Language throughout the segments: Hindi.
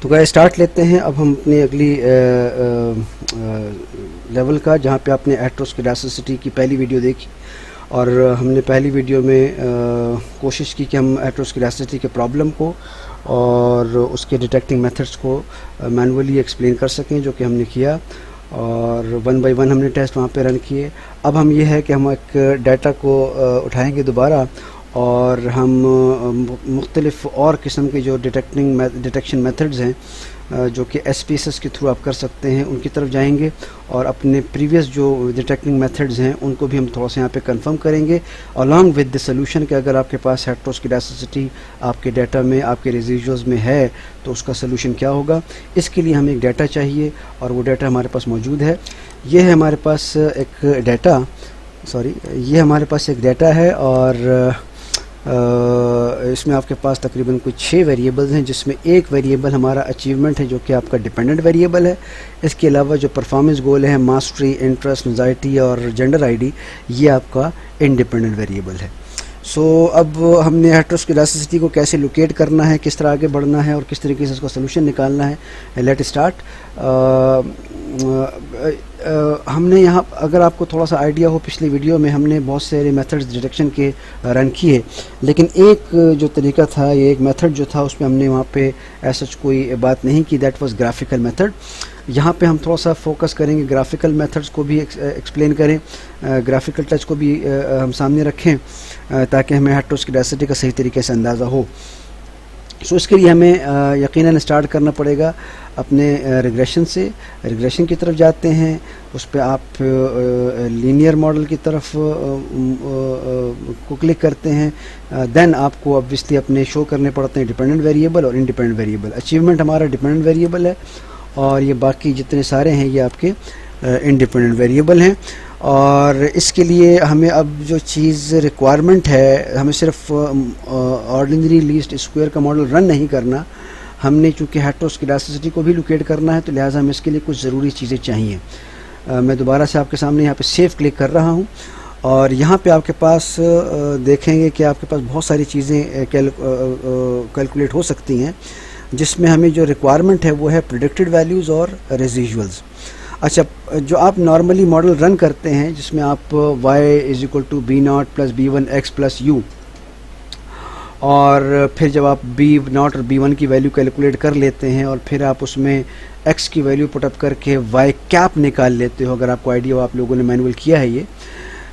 तो गाइस स्टार्ट लेते हैं। अब हम अपनी अगली लेवल का, जहाँ पे आपने एटरोस्क्लेरोसिटी की पहली वीडियो देखी और हमने पहली वीडियो में कोशिश की कि हम एटरोस्क्लेरोसिटी के प्रॉब्लम को और उसके डिटेक्टिंग मेथड्स को मैनुअली एक्सप्लेन कर सकें, जो कि हमने किया और 1 बाय 1 हमने टेस्ट वहाँ पे रन किए। अब हम ये है कि हम एक डाटा को उठाएंगे दोबारा और हम मुख्तलिफ़ और किस्म के जो डिटेक्शन मेथड्स हैं जो कि SPSS के थ्रू आप कर सकते हैं, उनकी तरफ जाएंगे और अपने प्रीवियस जो डिटेक्टिंग मेथड्स हैं उनको भी हम थोड़ा सा यहाँ पे कंफर्म करेंगे अलॉन्ग विद द सोल्यूशन कि अगर आपके पास हेटरोस्क्लेरोसिटी आपके डाटा में, आपके रेजिडुअल्स में है तो उसका सोल्यूशन क्या होगा। इसके लिए हमें एक डाटा चाहिए और वो डाटा हमारे पास मौजूद है। ये है हमारे पास एक डाटा, ये हमारे पास एक डाटा है और इसमें आपके पास तकरीबन कुछ 6 वेरिएबल्स हैं, जिसमें एक वेरिएबल हमारा अचीवमेंट है जो कि आपका डिपेंडेंट वेरिएबल है। इसके अलावा जो परफॉर्मेंस गोल है, मास्टरी, इंटरेस्ट, एंजाइटी और जेंडर आईडी, ये आपका इंडिपेंडेंट वेरिएबल है। अब हमने हेटरोस्क्लेरोसिटी को कैसे लोकेट करना है, किस तरह आगे बढ़ना है और किस तरीके से इसका सोल्यूशन निकालना है। Let start. हमने यहाँ, अगर आपको थोड़ा सा आइडिया हो, पिछली वीडियो में हमने बहुत सारे मेथड्स डिटेक्शन के रन किए, लेकिन एक जो तरीका था, ये एक मेथड जो था, उसमें हमने वहाँ पे ऐसा कोई बात नहीं की, दैट वाज ग्राफिकल मेथड। यहाँ पे हम थोड़ा सा फोकस करेंगे, ग्राफिकल मेथड्स को भी एक्सप्लेन करें, ग्राफिकल टच को भी हम सामने रखें ताकि हमें हेटरोस्क्लेरोसिटी का सही तरीके से अंदाज़ा हो। इसके लिए हमें यकीनन स्टार्ट करना पड़ेगा अपने रिग्रेशन से। रिग्रेशन की तरफ जाते हैं, उस पर आप लीनियर मॉडल की तरफ को क्लिक करते हैं। देन आपको ऑब्वियसली अपने शो करने पड़ते हैं डिपेंडेंट वेरिएबल और इंडिपेंडेंट वेरिएबल। अचीवमेंट हमारा डिपेंडेंट वेरिएबल है और ये बाकी जितने सारे हैं ये आपके इंडिपेंडेंट वेरिएबल हैं। और इसके लिए हमें अब जो चीज़ रिक्वायरमेंट है, हमें सिर्फ ऑर्डिनरी लीस्ट स्क्वायर का मॉडल रन नहीं करना, हमने चूँकि हेटरोस्क्लेरोसिटी को भी लोकेट करना है, तो लिहाजा हमें इसके लिए कुछ ज़रूरी चीज़ें चाहिए। मैं दोबारा से आपके सामने यहाँ पे सेव क्लिक कर रहा हूँ और यहाँ पे आपके पास देखेंगे कि आपके पास बहुत सारी चीज़ें कैलकुलेट हो सकती हैं, जिसमें हमें जो रिक्वायरमेंट है वो है प्रेडिक्टेड वैल्यूज़ और रेजिडुअल्स। अच्छा, जो आप नॉर्मली मॉडल रन करते हैं जिसमें आप y = b0 + b1 x + u, और फिर जब आप b0 और b1 की वैल्यू कैलकुलेट कर लेते हैं और फिर आप उसमें x की वैल्यू पुटअप करके y कैप निकाल लेते हो, अगर आपको आइडिया हो, आप लोगों ने मैनुअल किया है ये।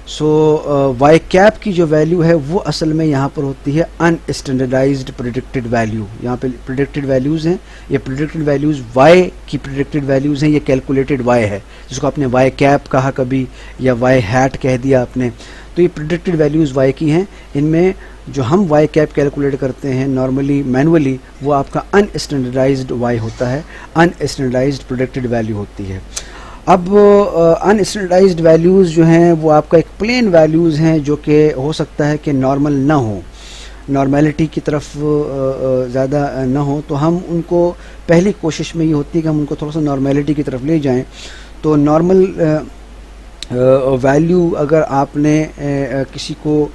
y कैप की जो वैल्यू है वो असल में यहाँ पर होती है अनस्टैंडर्डाइज्ड प्रेडिक्टेड वैल्यू। यहाँ पे प्रेडिक्टेड वैल्यूज़ हैं, ये प्रेडिक्टेड वैल्यूज़ y की प्रेडिक्टेड वैल्यूज़ हैं, ये कैलकुलेटेड y है, जिसको आपने y कैप कहा कभी या y हैट कह दिया आपने। तो ये प्रेडिक्टेड वैल्यूज़ y की हैं। इनमें जो हम y कैप कैलकुलेट करते हैं नॉर्मली मैनुअली, वो आपका अनस्टैंडर्डाइज्ड y होता है, अनस्टैंडर्डाइज्ड प्रेडिक्टेड वैल्यू होती है। अब अनस्टैंडर्डाइज्ड वैल्यूज़ जो हैं वो आपका एक प्लेन वैल्यूज़ हैं, जो कि हो सकता है कि नॉर्मल ना हो, नॉर्मेलिटी की तरफ ज़्यादा ना हो, तो हम उनको, पहली कोशिश में ये होती है कि हम उनको थोड़ा सा नॉर्मेलिटी की तरफ ले जाएं। तो नॉर्मल वैल्यू अगर आपने किसी को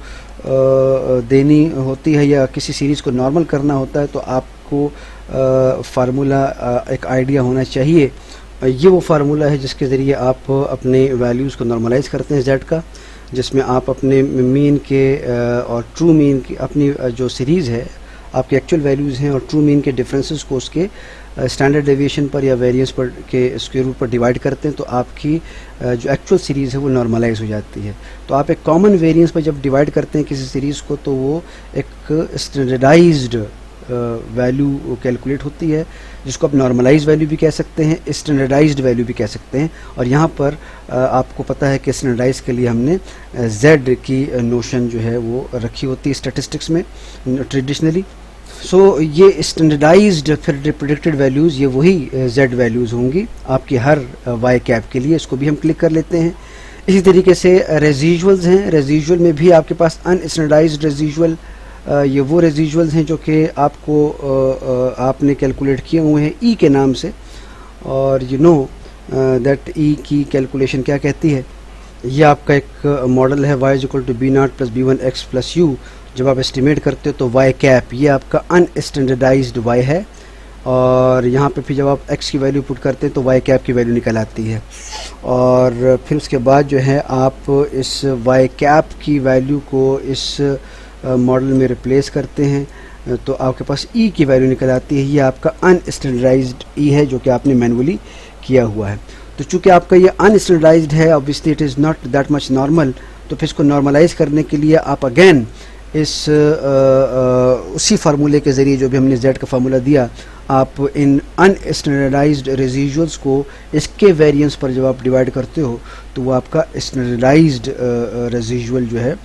देनी होती है या किसी सीरीज़ को नॉर्मल करना होता है, तो आपको फार्मूला एक आइडिया होना चाहिए। ये वो फार्मूला है जिसके ज़रिए आप अपने वैल्यूज़ को नॉर्मलाइज़ करते हैं z का, जिसमें आप अपने मीन के और ट्रू मीन की, अपनी जो सीरीज़ है, आपके एक्चुअल वैल्यूज़ हैं और ट्रू मीन के डिफरेंसेस को उसके स्टैंडर्ड डेविएशन पर या वेरिएंस पर के स्क्वायर रूट पर डिवाइड करते हैं, तो आपकी जो एक्चुअल सीरीज़ है वो नॉर्मलाइज हो जाती है। तो आप एक कॉमन वेरिएंस पर जब डिवाइड करते हैं किसी सीरीज़ को, तो वो एक स्टैंडर्डाइज्ड वैल्यू कैलकुलेट होती है, जिसको आप नॉर्मलाइज वैल्यू भी कह सकते हैं, स्टैंडर्डाइज्ड वैल्यू भी कह सकते हैं। और यहाँ पर आपको पता है कि स्टैंडर्डाइज के लिए हमने z की नोशन जो है वो रखी होती है स्टैटिस्टिक्स में ट्रेडिशनली। ये स्टैंडर्डाइज्ड फिर प्रेडिक्टेड वैल्यूज़, ये वही z वैल्यूज़ होंगी आपकी हर y कैप के लिए। इसको भी हम क्लिक कर लेते हैं। इसी तरीके से रेजिडुअल्स हैं, रेजिडुअल में भी आपके पास अनस्टैंडर्डाइज्ड रेजिडुअल, ये वो रेजिडुअल्स हैं जो कि आपको आपने कैलकुलेट किए हुए हैं ई के नाम से, और यू नो दैट ई की कैलकुलेशन क्या कहती है। ये आपका एक मॉडल है y = b0 + b1 x + u। जब आप एस्टिमेट करते हो तो y कैप, ये आपका अनस्टैंडर्डाइज्ड y है और यहाँ पे फिर जब आप x की वैल्यू पुट करते हैं तो y कैप की वैल्यू निकल आती है, और फिर उसके बाद जो है आप इस y कैप की वैल्यू को इस मॉडल में रिप्लेस करते हैं तो आपके पास e की वैल्यू निकल आती है। ये आपका अनस्टैंडर्डाइज्ड e है जो कि आपने मैनुअली किया हुआ है। तो चूँकि आपका ये अनस्टैंडर्डाइज्ड है, obviously it is not that much normal, तो फिर इसको नॉर्मलाइज करने के लिए आप अगेन इस उसी फार्मूले के ज़रिए जो भी हमने z का फार्मूला दिया, आप इन अनस्टैंडर्डाइज्ड रेजिजुअल्स को इसके वेरिएंस पर जब आप डिवाइड करते हो तो वो आपका स्टैंडर्डाइज्ड रेजिजुअल जो है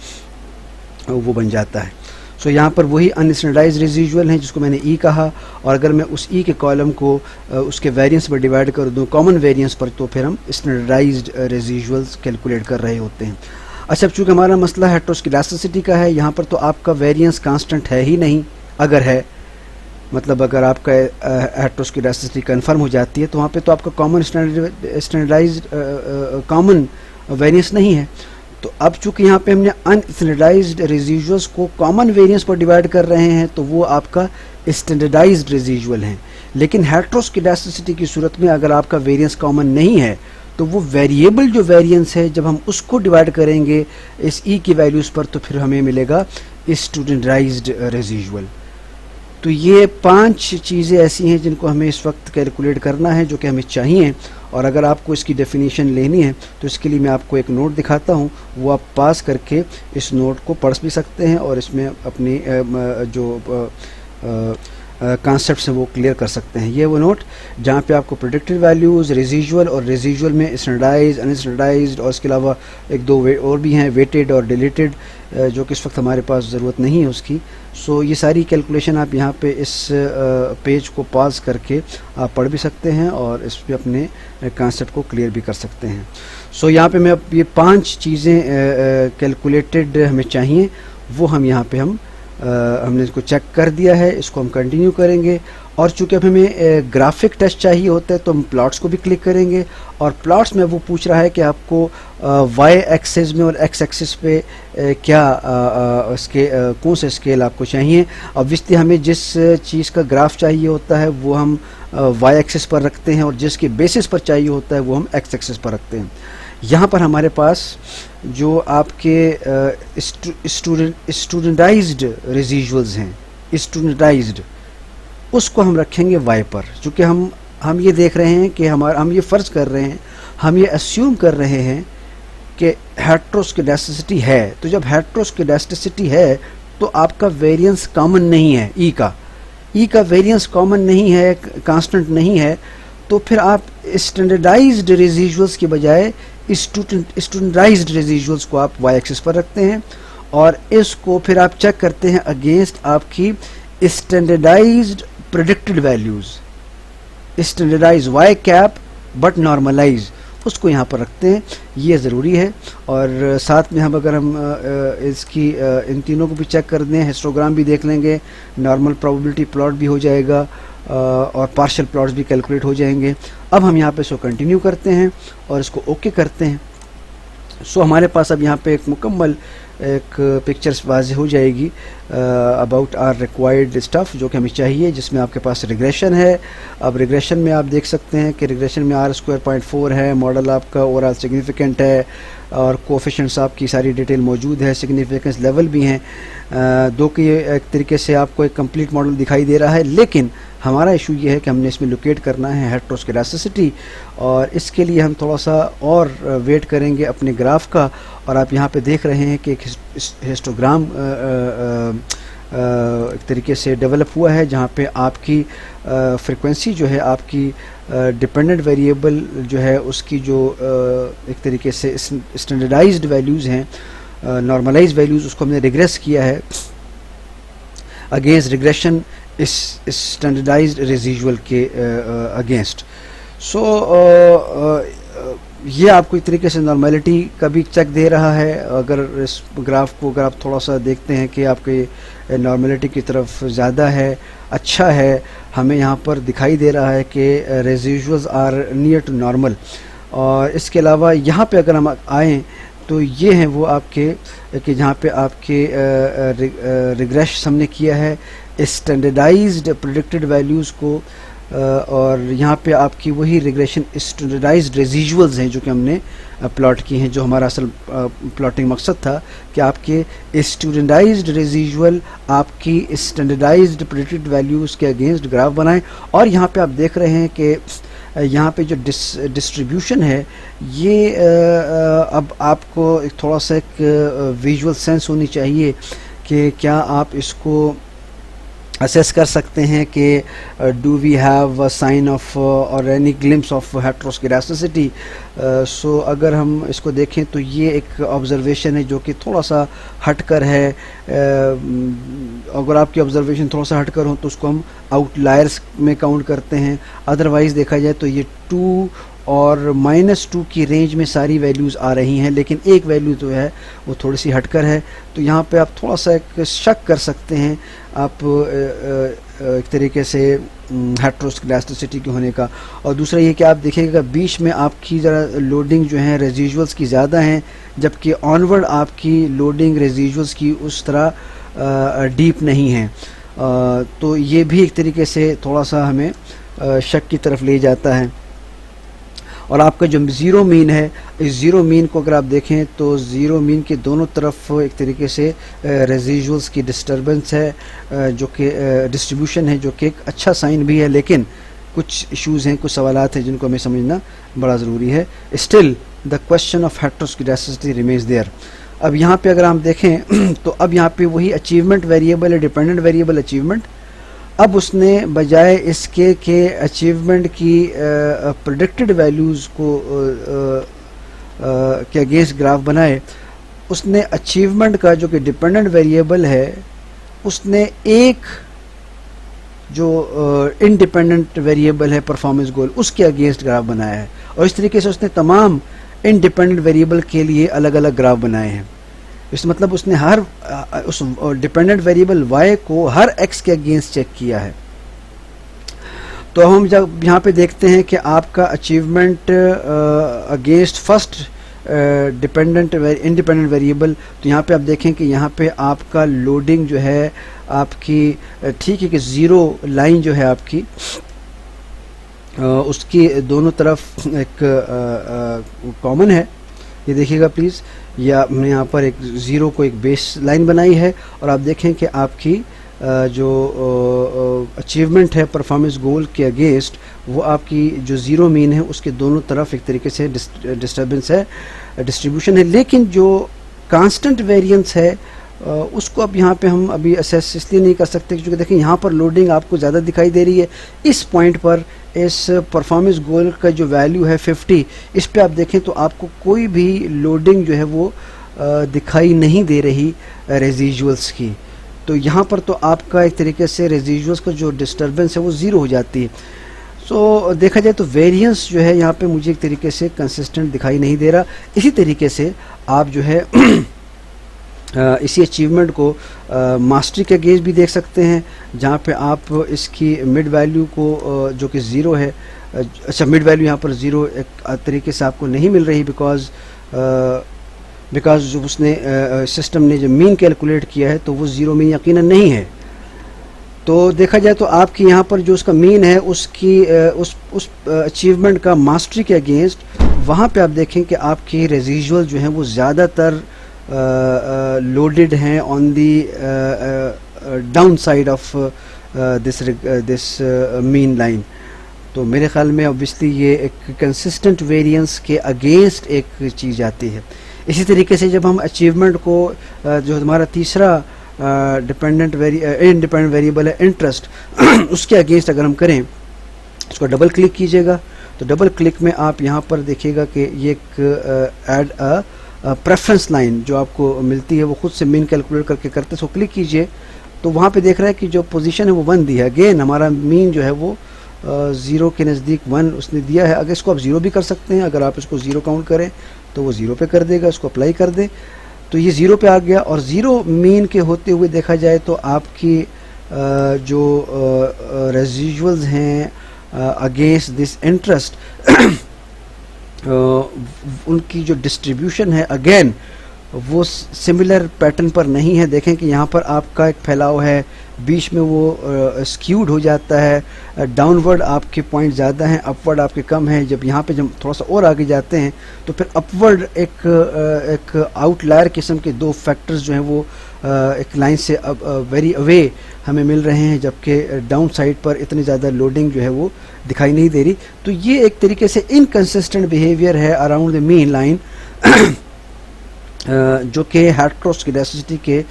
वो बन जाता है। सो यहाँ पर वही अनस्टैंडर्डाइज्ड रेजिजुअल हैं जिसको मैंने ई कहा, और अगर मैं उस ई के कॉलम को उसके वेरिएंस पर डिवाइड कर दूँ कॉमन वेरिएंस पर, तो फिर हम स्टैंडर्डाइज्ड रेजिजुअल्स कैलकुलेट कर रहे होते हैं। अच्छा, चूँकि हमारा मसला हेटेरोस्केडास्टिसिटी का है, यहाँ पर तो आपका वेरिएंस कांस्टेंट है ही नहीं। अगर है मतलब अगर आपका हेटेरोस्केडास्टिसिटी कन्फर्म हो जाती है तो वहाँ पे तो आपका कॉमन स्टैंडर्डाइज्ड कॉमन वेरिएंस नहीं है। तो अब चूँकि यहाँ पे हमने अनस्टैंडर्डाइज्ड रेजिजुअल्स को कॉमन वेरिएंस पर डिवाइड कर रहे हैं तो वो आपका स्टैंडर्डाइज्ड रेजिजुअल हैं। लेकिन हेटेरोस्केडास्टिसिटी की सूरत में अगर आपका वेरिएंस कॉमन नहीं है तो वो वेरिएबल जो वेरिएंस है जब हम उसको डिवाइड करेंगे इस ई की वैल्यूज़ पर तो फिर हमें मिलेगा स्टैंडर्डाइज्ड रेजिजुअल। तो ये 5 चीज़ें ऐसी हैं जिनको हमें इस वक्त कैलकुलेट करना है, जो कि हमें चाहिए। और अगर आपको इसकी डेफिनेशन लेनी है तो इसके लिए मैं आपको एक नोट दिखाता हूँ, वो आप पास करके इस नोट को पढ़ भी सकते हैं और इसमें अपनी जो कॉन्सेप्ट्स हैं वो क्लियर कर सकते हैं। ये वो नोट जहाँ पे आपको प्रेडिक्टेड वैल्यूज़, रेजिजुअल और रेजिजुअल में स्टैंडर्डाइज्ड, अनस्टैंडर्डाइज्ड और इसके अलावा एक दो और भी हैं, वेटेड और डिलीटेड, जो कि इस वक्त हमारे पास ज़रूरत नहीं है उसकी। सो ये सारी कैलकुलेशन आप यहाँ पे इस पेज को पॉज करके आप पढ़ भी सकते हैं और इस पे अपने कॉन्सेप्ट को क्लियर भी कर सकते हैं। सो यहाँ पे मैं अब ये 5 चीज़ें कैलकुलेटेड हमें चाहिए, वो हम यहाँ पे हमने इसको चेक कर दिया है। इसको हम कंटिन्यू करेंगे, और चूँकि अब हमें ग्राफिक टेस्ट चाहिए होता है तो हम प्लॉट्स को भी क्लिक करेंगे, और प्लॉट्स में वो पूछ रहा है कि आपको वाई एक्सिस में और एक्स एक्सिस पे क्या कौन से स्केल आपको चाहिए। ऑब्वियसली हमें जिस चीज़ का ग्राफ चाहिए होता है वो हम वाई एक्सिस पर रखते हैं, और जिसके बेसिस पर चाहिए होता है वो हम एक्स एक्सिस पर रखते हैं। यहाँ पर हमारे पास जो आपके स्टूडेंटाइज्ड रेजिजुअल्स हैं, स्टूडेंटाइज्ड, उसको हम रखेंगे y पर। चूँकि हम ये देख रहे हैं कि हम ये फ़र्ज़ कर रहे हैं, हम ये अस्यूम कर रहे हैं कि हेटेरोस्केडास्टिसिटी है। तो जब हेटेरोस्केडास्टिसिटी है तो आपका वेरिएंस कॉमन नहीं है, ई का वेरिएंस कॉमन नहीं है, कांस्टेंट नहीं है, तो फिर आप स्टैंडर्डाइज्ड रेजिजुअल्स के बजाय स्टूडेंटाइज्ड रेजिजुअल्स को आप वाई एक्सिस पर रखते हैं, और इसको फिर आप चेक करते हैं अगेंस्ट आपकी standardized predicted values, standardize Y cap but normalize, उसको यहाँ पर रखते हैं। ये ज़रूरी है। और साथ में अगर हम इसकी इन तीनों को भी चेक कर दें, हिस्टोग्राम भी देख लेंगे, नॉर्मल प्रोबेबिलिटी प्लॉट भी हो जाएगा, और पार्शियल प्लॉट्स भी कैलकुलेट हो जाएंगे। अब हम यहाँ पे इसको कंटिन्यू करते हैं और इसको ओके करते हैं। सो हमारे पास अब यहाँ पे एक मुकम्मल एक पिक्चर्स वाज़ेह हो जाएगी अबाउट आर रिक्वायर्ड स्टफ़ जो कि हमें चाहिए, जिसमें आपके पास रिग्रेशन है। अब रिग्रेशन में आप देख सकते हैं कि रिग्रेशन में R².4 है, मॉडल आपका ओवरऑल सिग्निफिकेंट है, और कोएफिशिएंट्स आपकी सारी डिटेल मौजूद है, सिग्निफिकेंस लेवल भी हैं। दो कि एक तरीके से आपको एक कंप्लीट मॉडल दिखाई दे रहा है, लेकिन हमारा इशू ये है कि हमने इसमें लोकेट करना है हेटेरोस्केडास्टिसिटी, और इसके लिए हम थोड़ा सा और वेट करेंगे अपने ग्राफ का। और आप यहाँ पे देख रहे हैं कि एक हिस्टोग्राम एक तरीके से डेवलप हुआ है, जहाँ पे आपकी फ्रीक्वेंसी जो है, आपकी डिपेंडेंट वेरिएबल जो है, उसकी जो एक तरीके से स्टैंडर्डाइज्ड वैल्यूज़ हैं, नॉर्मलाइज्ड वैल्यूज़, उसको हमने रिग्रेस किया है अगेंस्ट रिग्रेशन इस स्टैंडर्डाइज्ड रेजिजुअल के अगेंस्ट। सो ये आपको एक तरीके से नॉर्मेलिटी का भी चेक दे रहा है। अगर इस ग्राफ को अगर आप थोड़ा सा देखते हैं कि आपके नॉर्मेलिटी की तरफ ज़्यादा है, अच्छा है, हमें यहाँ पर दिखाई दे रहा है कि residuals are near to normal. और इसके अलावा यहाँ पे अगर हम आएँ तो ये हैं वो आपके कि जहाँ पे आपके रिग्रेश हमने किया है, स्टैंडर्डाइज्ड प्रेडिक्टेड वैल्यूज़ को और यहाँ पे आपकी वही रिग्रेशन स्टैंडर्डाइज्ड रेजिजुअल्स हैं जो कि हमने प्लॉट की हैं, जो हमारा असल प्लॉटिंग मकसद था कि आपके स्टैंडर्डाइज्ड रेजिजुअल आपकी स्टैंडर्डाइज्ड प्रेडिक्टेड वैल्यूज़ के अगेंस्ट ग्राफ बनाएं। और यहाँ पे आप देख रहे हैं कि यहाँ पे जो डिस्ट्रीब्यूशन है ये अब आपको एक थोड़ा सा एक विजुअल सेंस होनी चाहिए कि क्या आप इसको असेस कर सकते हैं कि do we have a sign of और any glimpse of heteroscedasticity. So अगर हम इसको देखें तो ये एक ऑब्जर्वेशन है जो कि थोड़ा सा हटकर है। अगर आपकी ऑब्जर्वेशन थोड़ा सा हटकर हो तो उसको हम आउटलायर्स में काउंट करते हैं। अदरवाइज़ देखा जाए तो ये 2 और -2 की रेंज में सारी वैल्यूज़ आ रही हैं, लेकिन एक वैल्यू जो है वो थोड़ी सी हटकर है। तो यहाँ पे आप थोड़ा सा एक शक कर सकते हैं आप एक तरीके से हेट्रोस्केडास्टिसिटी के होने का। और दूसरा ये कि आप देखिएगा बीच में आपकी ज़रा लोडिंग जो है रेजिजुअल्स की ज़्यादा हैं, जबकि ऑनवर्ड आपकी लोडिंग रेजिजुअल्स की उस तरह डीप नहीं है। तो ये भी एक तरीके से थोड़ा सा हमें शक की तरफ ले जाता है। और आपका जो ज़ीरो मीन है, इस ज़ीरो मीन को अगर आप देखें तो ज़ीरो मीन के दोनों तरफ एक तरीके से रेजिजुअल्स की डिस्टर्बेंस है, जो कि डिस्ट्रीब्यूशन है, जो कि एक अच्छा साइन भी है, लेकिन कुछ इश्यूज़ हैं, कुछ सवालात हैं जिनको हमें समझना बड़ा ज़रूरी है। Still the question of heteroscedasticity remains there. अब यहाँ पे अगर हम देखें तो अब यहाँ पे वही अचीवमेंट वेरिएबल है, डिपेंडेंट वेरिएबल अचीवमेंट। अब उसने बजाय इसके के अचीवमेंट की प्रेडिक्टेड वैल्यूज़ को के अगेंस्ट ग्राफ बनाए, उसने अचीवमेंट का जो कि डिपेंडेंट वेरिएबल है उसने एक जो इंडिपेंडेंट वेरिएबल है परफॉर्मेंस गोल उसके अगेंस्ट ग्राफ बनाया है। और इस तरीके से उसने तमाम इंडिपेंडेंट वेरिएबल के लिए अलग अलग ग्राफ बनाए हैं। इस मतलब उसने हर उस डिपेंडेंट वेरिएबल y को हर x के अगेंस्ट चेक किया है। तो हम जब यहाँ पे देखते हैं कि आपका achievement against first independent variable, तो यहाँ पे आप देखें कि यहाँ पे आपका लोडिंग जो है आपकी ठीक है कि ज़ीरो लाइन जो है आपकी उसकी दोनों तरफ एक कॉमन है। ये देखिएगा प्लीज़, या हमने यहाँ पर एक ज़ीरो को एक बेस लाइन बनाई है और आप देखें कि आपकी जो अचीवमेंट है परफॉर्मेंस गोल के अगेंस्ट, वो आपकी जो ज़ीरो मीन है उसके दोनों तरफ एक तरीके से डिस्टर्बेंस है, डिस्ट्रीब्यूशन है। लेकिन जो कांस्टेंट वेरिएंस है उसको अब यहाँ पे हम अभी असेस इसलिए नहीं कर सकते क्योंकि देखें यहाँ पर लोडिंग आपको ज़्यादा दिखाई दे रही है। इस पॉइंट पर इस परफॉर्मेंस गोल का जो वैल्यू है 50, इस पे आप देखें तो आपको कोई भी लोडिंग जो है वो दिखाई नहीं दे रही रेजिजुअल्स की। तो यहाँ पर तो आपका एक तरीके से रेजिजुअल्स का जो डिस्टर्बेंस है वो ज़ीरो हो जाती है। सो देखा जाए तो वेरिएंस जो है यहाँ पे मुझे एक तरीके से कंसिस्टेंट दिखाई नहीं दे रहा। इसी तरीके से आप जो है इसी अचीवमेंट को मास्टरी के अगेंस्ट भी देख सकते हैं, जहाँ पे आप इसकी मिड वैल्यू को जो कि ज़ीरो है, अच्छा मिड वैल्यू यहाँ पर ज़ीरो एक तरीके से आपको नहीं मिल रही बिकॉज जो उसने सिस्टम ने जो मीन कैलकुलेट किया है तो वो ज़ीरो मीन यकीनन नहीं है। तो देखा जाए तो आपकी यहाँ पर जो उसका मीन है उसकी उस अचीवमेंट का मास्टरी के अगेंस्ट, वहाँ पे आप देखें कि आपकी रेजिजुअल जो हैं वो ज़्यादातर लोडेड हैं on the down side of this mean line. तो मेरे ख्याल में ऑब्वियसली ये एक कंसिस्टेंट वेरिएंस के अगेंस्ट एक चीज़ आती है। इसी तरीके से जब हम अचीवमेंट को जो हमारा तीसरा इंडिपेंडेंट वेरिएबल है इंटरेस्ट उसके अगेंस्ट अगर हम करें, उसको डबल क्लिक कीजिएगा तो डबल क्लिक में आप यहाँ पर देखिएगा कि ये एक ऐड अ प्रेफरेंस लाइन जो आपको मिलती है वो खुद से मीन कैलकुलेट करके करते, सो क्लिक कीजिए तो वहाँ पे देख रहा है कि जो पोजीशन है वो 1 दी है। अगेन हमारा मीन जो है वो ज़ीरो के नज़दीक 1 उसने दिया है। अगर इसको आप ज़ीरो भी कर सकते हैं, अगर आप इसको ज़ीरो काउंट करें तो वो ज़ीरो पे कर देगा, इसको अप्लाई कर दे तो ये ज़ीरो पे आ गया। और ज़ीरो मीन के होते हुए देखा जाए तो आपकी जो रेजिजुअल्स हैं अगेंस्ट दिस इंटरेस्ट उनकी जो डिस्ट्रीब्यूशन है अगेन वो सिमिलर पैटर्न पर नहीं है। देखें कि यहाँ पर आपका एक फैलाव है, बीच में वो स्क्यूड हो जाता है, डाउनवर्ड आपके पॉइंट ज़्यादा हैं, अपवर्ड आपके कम हैं। जब यहाँ पे जब थोड़ा सा और आगे जाते हैं तो फिर अपवर्ड एक आउटलायर किस्म के दो फैक्टर्स जो हैं वो एक लाइन से वेरी अवे हमें मिल रहे हैं, जबकि डाउन साइड पर इतनी ज़्यादा लोडिंग जो है वो दिखाई नहीं दे रही। तो ये एक तरीके से इनकंसिस्टेंट बिहेवियर है अराउंड द मीन लाइन जो कि हेटेरोस्क्लेरोसिटी के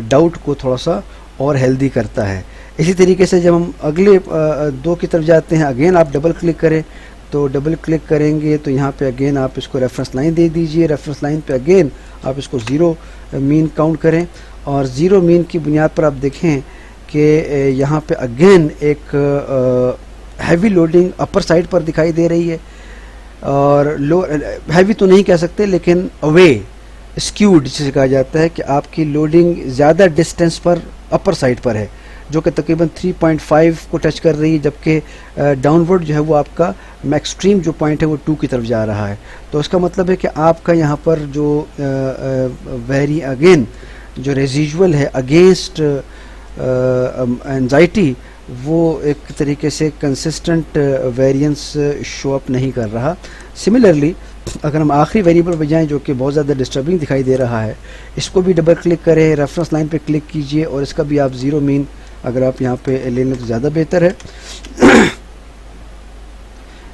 डाउट को थोड़ा सा और हेल्दी करता है। इसी तरीके से जब हम अगले दो की तरफ जाते हैं, अगेन आप डबल क्लिक करें, तो डबल क्लिक करेंगे तो यहाँ पे अगेन आप इसको रेफरेंस लाइन दे दीजिए। रेफरेंस लाइन पे अगेन आप इसको ज़ीरो मीन काउंट करें, और ज़ीरो मीन की बुनियाद पर आप देखें कि यहाँ पे अगेन एक हैवी लोडिंग अपर साइड पर दिखाई दे रही है, और लो हैवी तो नहीं कह सकते लेकिन अवे स्क्यूड जिसे कहा जाता है कि आपकी लोडिंग ज़्यादा डिस्टेंस पर अपर साइड पर है, जो कि तकरीबन 3.5 को टच कर रही है, जबकि डाउनवर्ड जो है वो आपका एक्सट्रीम जो पॉइंट है वो 2 की तरफ जा रहा है। तो इसका मतलब है कि आपका यहाँ पर जो वेरी अगेन जो रेजिजुअल है अगेंस्ट एंजाइटी, वो एक तरीके से कंसिस्टेंट वेरिएंस शो अप नहीं कर रहा। सिमिलरली अगर हम आखिरी वेरिएबल पे जाएं जो कि बहुत ज़्यादा डिस्टर्बिंग दिखाई दे रहा है, इसको भी डबल क्लिक करें, रेफरेंस लाइन पे क्लिक कीजिए, और इसका भी आप ज़ीरो मीन अगर आप यहाँ पे ले लें तो ज़्यादा बेहतर है।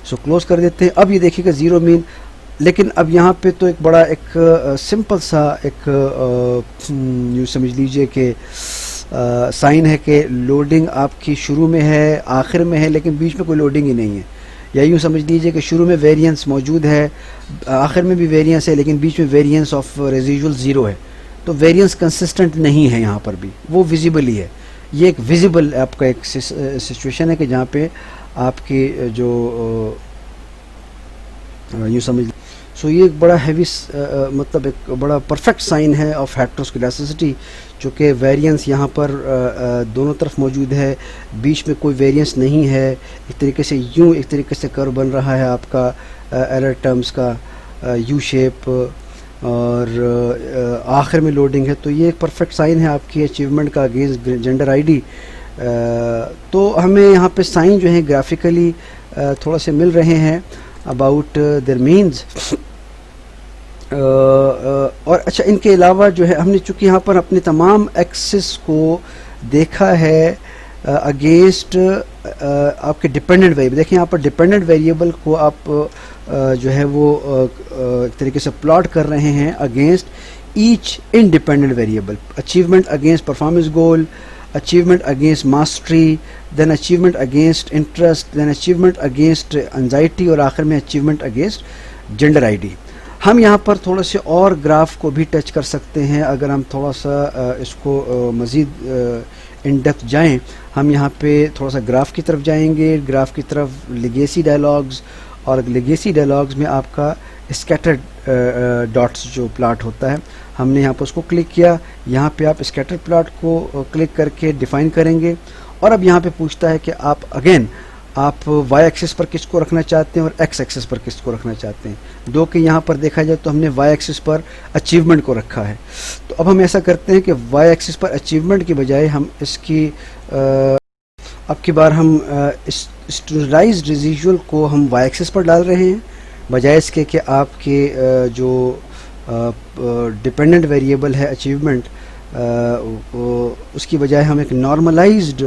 सो क्लोज कर देते हैं। अब ये देखिएगा ज़ीरो मीन, लेकिन अब यहाँ पे तो एक बड़ा एक सिंपल सा एक यूँ समझ लीजिए कि साइन है कि लोडिंग आपकी शुरू में है, आखिर में है, लेकिन बीच में कोई लोडिंग ही नहीं है। या यूँ समझ लीजिए कि शुरू में वेरिएंस मौजूद है, आखिर में भी वेरिएंस है, लेकिन बीच में वेरिएंस ऑफ रेजिजुअल ज़ीरो है। तो वेरिएंस कंसिस्टेंट नहीं है यहाँ पर भी, वो विजिबल ही है। ये एक विजिबल आपका एक सिचुएशन है कि जहाँ पे आपकी जो यूँ समझ, सो ये एक बड़ा हैवी मतलब एक बड़ा परफेक्ट साइन है ऑफ हेटेरोस्क्लेरोसिटी, जो कि वेरिएंस यहाँ पर दोनों तरफ मौजूद है, बीच में कोई वेरिएंस नहीं है। एक तरीके से यूँ एक तरीके से कर्व बन रहा है आपका एरर टर्म्स का यू शेप, और आखिर में लोडिंग है। तो ये एक परफेक्ट साइन है आपकी अचीवमेंट का अगेंस्ट जेंडर आईडी। तो हमें यहाँ पे साइन जो है ग्राफिकली थोड़ा से मिल रहे हैं अबाउट देयर मीन्स। और अच्छा, इनके अलावा जो है हमने चूँकि यहाँ पर अपने तमाम एक्सिस को देखा है अगेंस्ट आपके डिपेंडेंट वेरिएबल। देखिए यहाँ पर डिपेंडेंट वेरिएबल को आप जो है वो एक तरीके से प्लॉट कर रहे हैं against each independent variable. Achievement against performance goal, achievement against mastery, then achievement against interest, then achievement against anxiety, और आखिर में अचीवमेंट अगेंस्ट जेंडर आईडी। हम यहाँ पर थोड़ा से और ग्राफ को भी टच कर सकते हैं। अगर हम थोड़ा सा इसको मज़ीद इन डेप्थ जाएँ, हम यहाँ पे थोड़ा सा ग्राफ की तरफ जाएंगे। ग्राफ की तरफ लेगेसी डायलॉग्स, और लेगेसी डायलॉग्स में आपका स्कैटर्ड डॉट्स जो प्लॉट होता है, हमने यहाँ पर उसको क्लिक किया। यहाँ पे आप स्कैटर प्लॉट को क्लिक करके डिफ़ाइन करेंगे, और अब यहाँ पे पूछता है कि आप अगेन आप वाई एक्सिस पर किसको रखना चाहते हैं और एक्स एक्सिस पर किसको रखना चाहते हैं। दो कि यहाँ पर देखा जाए तो हमने वाई एक्सिस पर अचीवमेंट को रखा है। तो अब हम ऐसा करते हैं कि वाई एक्सिस पर अचीवमेंट की बजाय हम इसकी अब की बार हम स्टैंडर्डाइज्ड रेजिजुअल को हम वाई एक्सिस पर डाल रहे हैं, बजाय इसके कि आपके जो डिपेंडेंट वेरिएबल है अचीवमेंट, उसकी बजाय हम एक नॉर्मलाइज्ड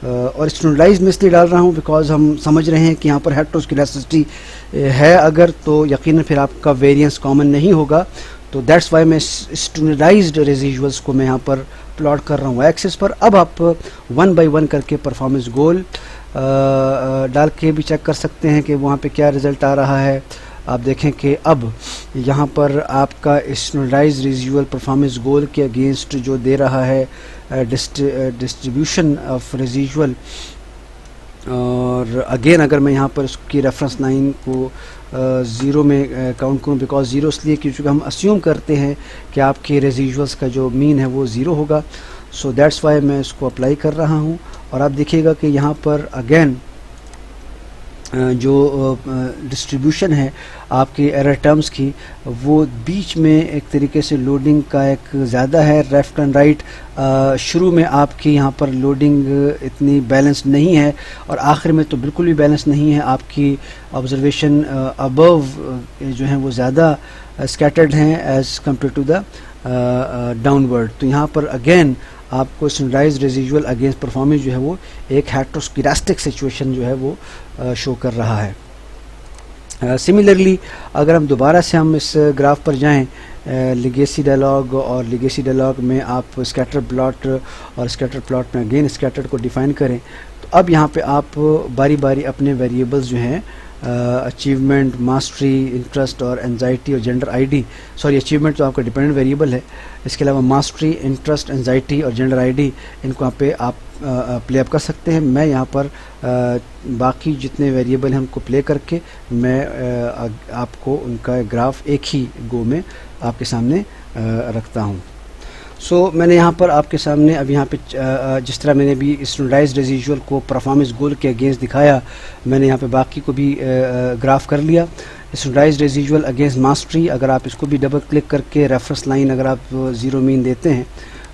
और स्टैंडर्डाइज में इसलिए डाल रहा हूँ बिकॉज हम समझ रहे हैं कि यहाँ पर हेटेरोस्क्लेरोसिटी है अगर, तो यकीनन फिर आपका वेरिएंस कॉमन नहीं होगा। तो दैट्स वाई मैं स्टैंडर्डाइज्ड रेजिजुअल्स को मैं यहाँ पर प्लॉट कर रहा हूँ एक्सिस पर। अब आप 1 बाय 1 करके परफॉर्मेंस गोल डाल के भी चेक कर सकते हैं कि वहाँ पे क्या रिज़ल्ट आ रहा है। आप देखें कि अब यहाँ पर आपका स्टैंडर्डाइज्ड रेजिजुअल परफॉर्मेंस गोल के अगेंस्ट जो दे रहा है डिस्ट्रीब्यूशन ऑफ रेजिजुअल, और अगेन अगर मैं यहाँ पर उसकी रेफरेंस लाइन को ज़ीरो में काउंट करूँ, बिकॉज ज़ीरो इसलिए क्योंकि हम अस्यूम करते हैं कि आपके रेजिजुअल्स का जो मीन है वो ज़ीरो होगा। सो दैट्स वाई मैं इसको अप्लाई कर रहा हूँ। और आप देखिएगा कि यहाँ पर अगेन जो डिस्ट्रीब्यूशन है आपके एरर टर्म्स की, वो बीच में एक तरीके से लोडिंग का एक ज़्यादा है, लेफ़्ट एंड राइट शुरू में आपकी यहाँ पर लोडिंग इतनी बैलेंस नहीं है और आखिर में तो बिल्कुल भी बैलेंस नहीं है। आपकी ऑब्जर्वेशन अबव जो है वो ज़्यादा स्कैटर्ड हैं as compared to the downward. तो यहाँ पर अगेन आपको स्टैंडर्डाइज्ड रेजिजुअल अगेंस्ट परफॉर्मेंस जो है वो एक हेटेरोस्क्लेरोटिक सिचुएशन जो है वो शो कर रहा है। सिमिलरली अगर हम दोबारा से हम इस ग्राफ पर जाएं, लिगेसी डायलॉग और लिगेसी डायलॉग में आप स्कैटर प्लॉट और स्कैटर प्लॉट में अगेन स्कैटर को डिफाइन करें, तो अब यहाँ पे आप बारी बारी अपने वेरिएबल्स जो हैं अचीवमेंट, मास्टरी, इंटरेस्ट और एंजाइटी और जेंडर आईडी, सॉरी अचीवमेंट तो आपका डिपेंडेंट वेरिएबल है, इसके अलावा मास्टरी, इंटरेस्ट, एंजाइटी और जेंडर आईडी इनको यहाँ पे आप प्ले अप कर सकते हैं। मैं यहाँ पर बाकी जितने वेरिएबल हैं उनको प्ले करके मैं आपको उनका ग्राफ एक ही गो में आपके सामने रखता हूँ। सो मैंने यहाँ पर आपके सामने अब यहाँ पे जिस तरह मैंने भी स्टैंडर्डाइज्ड रेजिजुअल को परफॉर्मेंस गोल के अगेंस्ट दिखाया, मैंने यहाँ पे बाकी को भी ग्राफ कर लिया। स्टैंडर्डाइज्ड रेजिजुअल अगेंस्ट मास्टरी, अगर आप इसको भी डबल क्लिक करके रेफरेंस लाइन अगर आप 0 मीन देते हैं,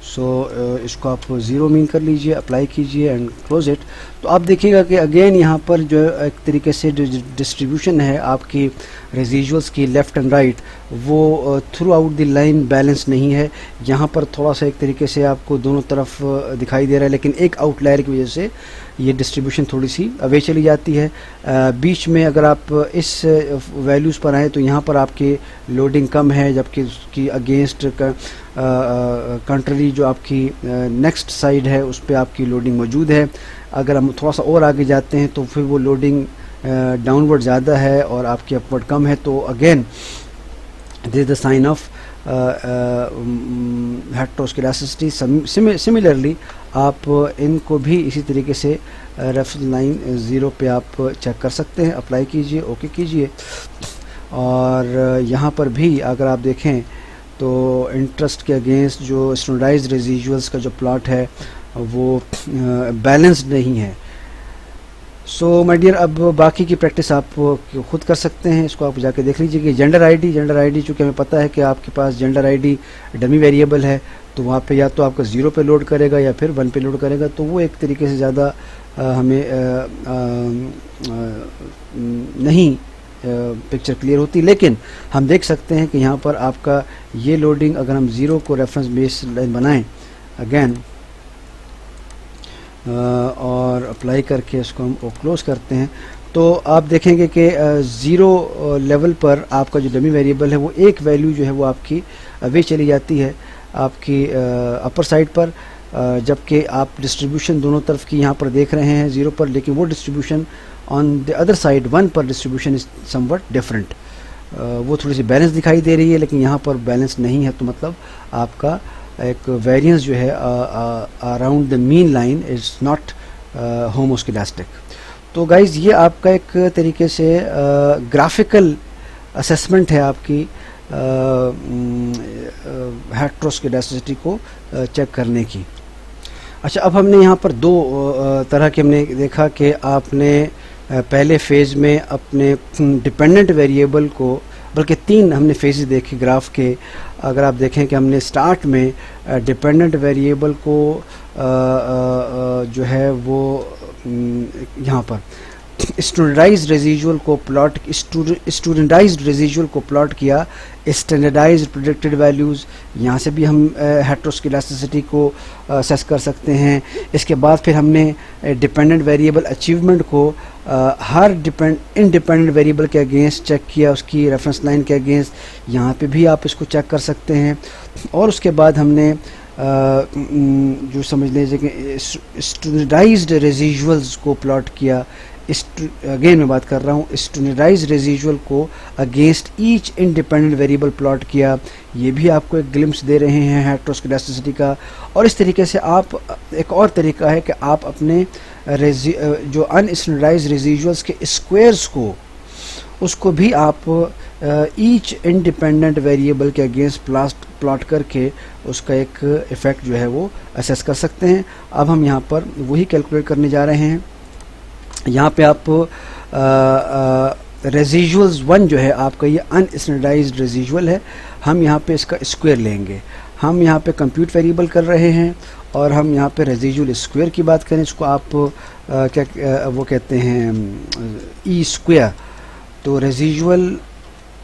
सो इसको आप 0 मीन कर लीजिए, अप्लाई कीजिए एंड क्लोज इट। तो आप देखिएगा कि अगेन यहाँ पर जो एक तरीके से डिस्ट्रीब्यूशन है आपकी रेजिजुअल्स की लेफ़्ट एंड राइट, वो through out the line balance नहीं है। यहाँ पर थोड़ा सा एक तरीके से आपको दोनों तरफ दिखाई दे रहा है, लेकिन एक आउटलायर की वजह से ये डिस्ट्रीब्यूशन थोड़ी सी अवे चली जाती है। बीच में अगर आप इस वैल्यूज़ पर आएँ तो यहाँ पर आपकी लोडिंग कम है, जबकि उसकी अगेंस्ट कंट्री जो आपकी नेक्स्ट साइड है उस पर आपकी लोडिंग मौजूद है। अगर हम थोड़ा सा और आगे जाते हैं तो फिर वो लोडिंग डाउनवर्ड ज़्यादा है और आपकी अपवर्ड कम है। तो again this is the sign of heteroscedasticity. Similarly आप इनको भी इसी तरीके से रेफरेंस लाइन 0 पे आप चेक कर सकते हैं, अप्लाई कीजिए, ओके कीजिए। और यहाँ पर भी अगर आप देखें तो इंटरेस्ट के अगेंस्ट जो स्टैंडर्डाइज्ड रेजिजुअल्स का जो प्लॉट है वो बैलेंस्ड नहीं है। सो माय डियर, अब बाकी की प्रैक्टिस आप खुद कर सकते हैं, इसको आप जाके देख लीजिए कि जेंडर आईडी चूँकि हमें पता है कि आपके पास जेंडर आईडी डमी वेरिएबल है, तो वहाँ पे या तो आपका 0 पे लोड करेगा या फिर 1 पे लोड करेगा, तो वो एक तरीके से ज़्यादा हमें नहीं पिक्चर क्लियर होती। लेकिन हम देख सकते हैं कि यहाँ पर आपका ये लोडिंग अगर हम 0 को रेफरेंस बेस लाइन बनाएं अगेन और अप्लाई करके इसको हम क्लोज करते हैं, तो आप देखेंगे कि 0 लेवल पर आपका जो डमी वेरिएबल है वो एक वैल्यू जो है वो आपकी वे चली जाती है आपकी अपर साइड पर, जबकि आप डिस्ट्रीब्यूशन दोनों तरफ की यहाँ पर देख रहे हैं 0 पर, लेकिन वो distribution on the other side 1 पर डिस्ट्रीब्यूशन इज समवट डिफरेंट। वो थोड़ी सी बैलेंस दिखाई दे रही है, लेकिन यहाँ पर बैलेंस नहीं है, तो मतलब आपका एक वेरिएंस जो है around the mean line is not homoscedastic. तो गाइज ये आपका एक तरीके से ग्राफिकल असेसमेंट है आपकी हेटेरोस्क्लेरोसिटी को चेक करने की। अच्छा, अब हमने यहाँ पर 2 तरह के हमने देखा कि आपने पहले फेज़ में अपने डिपेंडेंट वेरिएबल को, बल्कि 3 हमने फेजेस देखे ग्राफ के। अगर आप देखें कि हमने स्टार्ट में डिपेंडेंट वेरिएबल को जो है वो यहाँ पर स्टैंडर्डाइज्ड रेजिजुअल को प्लॉट किया, स्टैंडर्डाइज्ड प्रेडिक्टेड वैल्यूज़, यहाँ से भी हम हेटेरोस्क्लेरोसिटी को असेस कर सकते हैं। इसके बाद फिर हमने डिपेंडेंट वेरिएबल अचीवमेंट को हर इंडिपेंडेंट वेरिएबल के अगेंस्ट चेक किया, उसकी रेफरेंस लाइन के अगेंस्ट, यहाँ पे भी आप इसको चेक कर सकते हैं। और उसके बाद हमने जो समझ लीजिए कि स्टैंडर्डाइज्ड रेजिजुअल्स को प्लॉट किया, अगेन मैं बात कर रहा हूँ स्टैंडर्डाइज्ड रेजिजुअल को against each independent variable plot किया। ये भी आपको एक ग्लिम्स दे रहे हैं हेटेरोस्क्लेरोसिटी का। और इस तरीके से आप, एक और तरीका है कि आप अपने जो अनस्टैंडर्डाइज्ड रेजिजुअल्स के स्क्वायर्स को, उसको भी आप ईच इंडिपेंडेंट वेरिएबल के अगेंस्ट प्लॉट करके उसका एक इफ़ेक्ट जो है वो असेस कर सकते हैं। अब हम यहाँ पर वही कैलकुलेट करने जा रहे हैं। यहाँ पे आप रेजिजुअल्स 1 जो है आपका ये अनस्टैंडर्डाइज्ड रेजिजुअल है, हम यहाँ पे इसका स्क्वायर लेंगे। हम यहाँ पे कंप्यूट वेरिएबल कर रहे हैं और हम यहाँ पे रेजिजुअल स्क्वायर की बात करें, इसको आप वो कहते हैं ई स्क्वायर। तो रेजिजुअल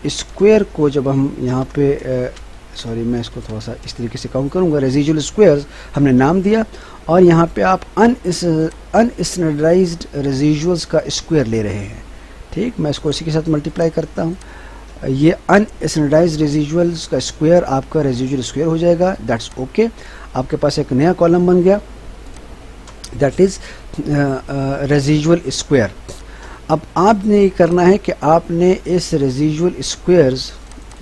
स्क्वायर को जब हम यहाँ पे सॉरी मैं इसको थोड़ा सा इस तरीके से काउंट करूँगा, रेजिजुअल स्क्वायर्स हमने नाम दिया और यहाँ पे आप अनस्टैंडर्डाइज्ड रेजिजुअल्स का स्क्वायर ले रहे हैं। ठीक, मैं इसको इसी के साथ मल्टीप्लाई करता हूँ। ये अनस्टैंडर्डाइज्ड रेजिजुअल्स का स्क्वायर आपका रेजिजुअल स्क्वायर हो जाएगा। That's okay. आपके पास एक नया कॉलम बन गया, दैट इज़ रेजिजुअल स्क्वायर। अब आपने ये करना है कि आपने इस रेजिजुअल स्क्वायर्स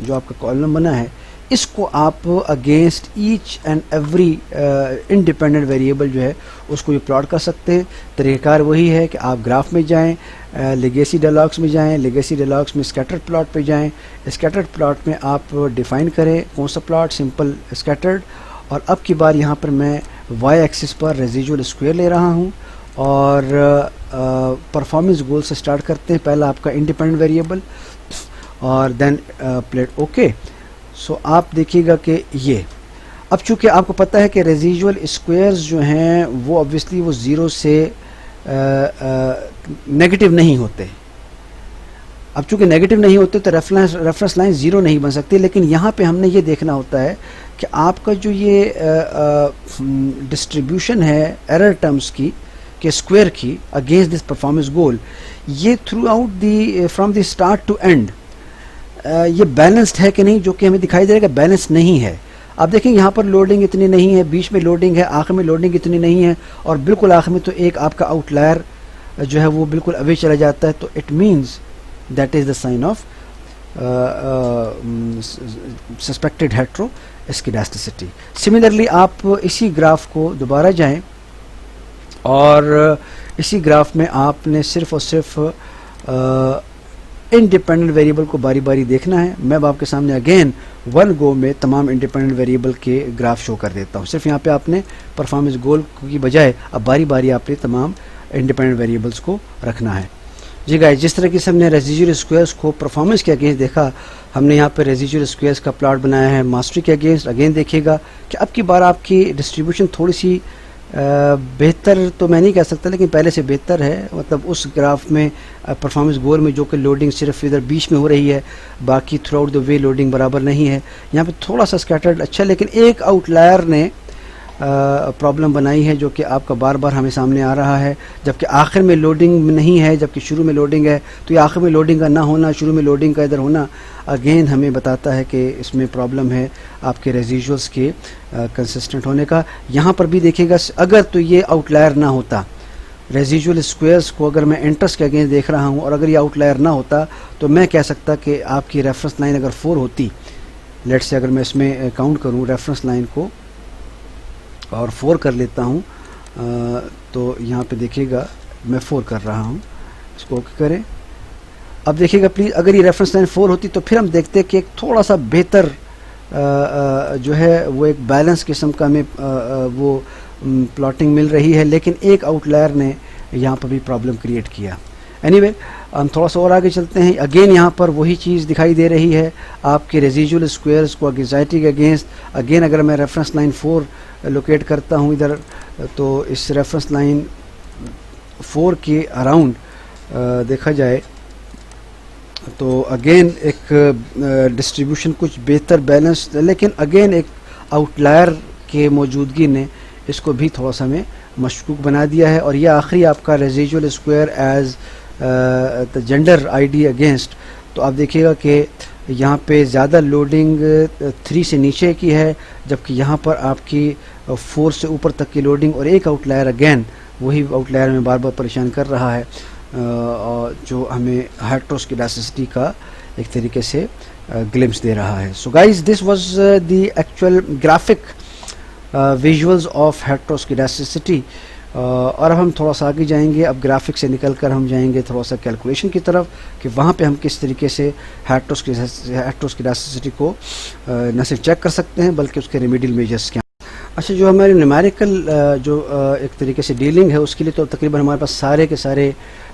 जो आपका कॉलम बना है इसको आप against each and every independent variable जो है उसको ये प्लॉट कर सकते हैं। तरीक़ाकार वही है कि आप ग्राफ में जाएं, लेगेसी डायलॉग्स में जाएं, लेगेसी डायलॉग्स में स्कैटर्ड प्लॉट पे जाएं। स्कैटर्ड प्लॉट में आप डिफ़ाइन करें कौन सा प्लॉट, सिंपल स्कैटर्ड। और अब की बार यहाँ पर मैं वाई एक्सिस पर रेजिजुअल स्क्वायर ले रहा हूँ और परफॉर्मेंस गोल से स्टार्ट करते हैं। पहला आपका इंडिपेंडेंट वेरिएबल और देन प्लेट ओके। सो आप देखिएगा कि ये अब चूँकि आपको पता है कि रेजिजुअल स्क्वायर्स जो हैं वो ऑब्वियसली वो ज़ीरो से नेगेटिव नहीं होते। अब चूँकि नेगेटिव नहीं होते तो रेफरेंस लाइन ज़ीरो नहीं बन सकती। लेकिन यहाँ पे हमने ये देखना होता है कि आपका जो ये डिस्ट्रीब्यूशन है एरर टर्म्स की के स्क्वायर की अगेंस्ट दिस परफॉर्मेंस गोल, ये throughout the from the start to end ये बैलेंस्ड है कि नहीं, जो कि हमें दिखाई दे रहा है कि बैलेंस नहीं है। आप देखेंगे यहाँ पर लोडिंग इतनी नहीं है, बीच में लोडिंग है, आखिर में लोडिंग इतनी नहीं है और बिल्कुल आखिर में तो एक आपका आउटलायर जो है वो बिल्कुल अवे चला जाता है। तो it means that is the sign of suspected heteroscedasticity. Similarly आप इसी ग्राफ को दोबारा जाएं और इसी ग्राफ में आपने सिर्फ और सिर्फ इंडिपेंडेंट वेरिएबल को बारी बारी देखना है। मैं अब आपके सामने अगेन वन गो में तमाम इंडिपेंडेंट वेरिएबल के ग्राफ शो कर देता हूँ। सिर्फ यहाँ पे आपने परफॉर्मेंस गोल की बजाय अब बारी बारी आपने तमाम इंडिपेंडेंट वेरिएबल्स को रखना है। जी गाइस, जिस तरह की हमने रेजिजुअल स्क्वायर्स को परफॉर्मेंस के अगेंस्ट देखा, हमने यहाँ पे रेजिजुअल स्क्वायर्स का प्लॉट बनाया है मास्टरी के अगेंस्ट। अगेन देखिएगा कि अब की बार आपकी डिस्ट्रीब्यूशन थोड़ी सी बेहतर तो मैं नहीं कह सकता, लेकिन पहले से बेहतर है। मतलब उस ग्राफ में परफॉर्मेंस गोल में जो कि लोडिंग सिर्फ इधर बीच में हो रही है, बाकी through out the way loading बराबर नहीं है। यहाँ पे थोड़ा सा स्कैटर्ड अच्छा, लेकिन एक आउटलायर ने प्रॉब्लम बनाई है जो कि आपका बार बार हमें सामने आ रहा है। जबकि आखिर में लोडिंग नहीं है, जबकि शुरू में लोडिंग है। तो ये आखिर में लोडिंग का ना होना, शुरू में लोडिंग का इधर होना अगेन हमें बताता है कि इसमें प्रॉब्लम है आपके रेजिजुअल्स के कंसिस्टेंट होने का। यहाँ पर भी देखिएगा, अगर तो ये आउटलायर ना होता, रेजिजुअल स्क्वायर्स को अगर मैं इंटरेस्ट के अगेंस्ट देख रहा हूँ और अगर ये आउटलायर ना होता तो मैं कह सकता कि आपकी रेफरेंस लाइन अगर 4 होती, लेट्स से अगर मैं इसमें काउंट करूँ रेफरेंस लाइन को और 4 कर लेता हूँ, तो यहाँ पे देखिएगा मैं 4 कर रहा हूँ, इसको ओके करें। अब देखिएगा प्लीज़, अगर ये रेफरेंस लाइन 4 होती तो फिर हम देखते कि एक थोड़ा सा बेहतर जो है वो एक बैलेंस किस्म का हमें वो प्लॉटिंग मिल रही है। लेकिन एक आउटलायर ने यहाँ पर भी प्रॉब्लम क्रिएट किया। एनीवे, हम थोड़ा सा और आगे चलते हैं। अगेन यहाँ पर वही चीज़ दिखाई दे रही है आपके रेजिजुअल स्क्वायर्स को एंग्जाइटी के अगेंस्ट। अगेन अगर मैं रेफरेंस लाइन 4 लोकेट करता हूँ इधर, तो इस रेफरेंस लाइन 4 के अराउंड देखा जाए तो अगेन एक डिस्ट्रीब्यूशन कुछ बेहतर बैलेंस, लेकिन अगेन एक आउटलायर के मौजूदगी ने इसको भी थोड़ा सा हमें मशकूक बना दिया है। और यह आखिरी आपका residual square as the gender ID against. तो आप देखिएगा कि यहाँ पे ज़्यादा लोडिंग 3 से नीचे की है, जबकि यहाँ पर आपकी 4 से ऊपर तक की लोडिंग और एक आउटलायर अगेन वही आउटलायर में बार बार परेशान कर रहा है, जो हमें हेटेरोस्किडास्टिसिटी का एक तरीके से ग्लिम्स दे रहा है। So guys, this was the actual graphic visuals of heteroscedasticity. और अब हम थोड़ा सा आगे जाएंगे। अब ग्राफिक से निकलकर हम जाएंगे थोड़ा सा कैलकुलेशन की तरफ कि वहाँ पे हम किस तरीके से हेटेरोस्किडास्टिसिटी को न सिर्फ चेक कर सकते हैं बल्कि उसके रेमेडियल मेजर्स क्या। अच्छा, जो हमारी न्यूमेरिकल जो एक तरीके से डीलिंग है उसके लिए तो तकरीबन हमारे पास सारे के सारे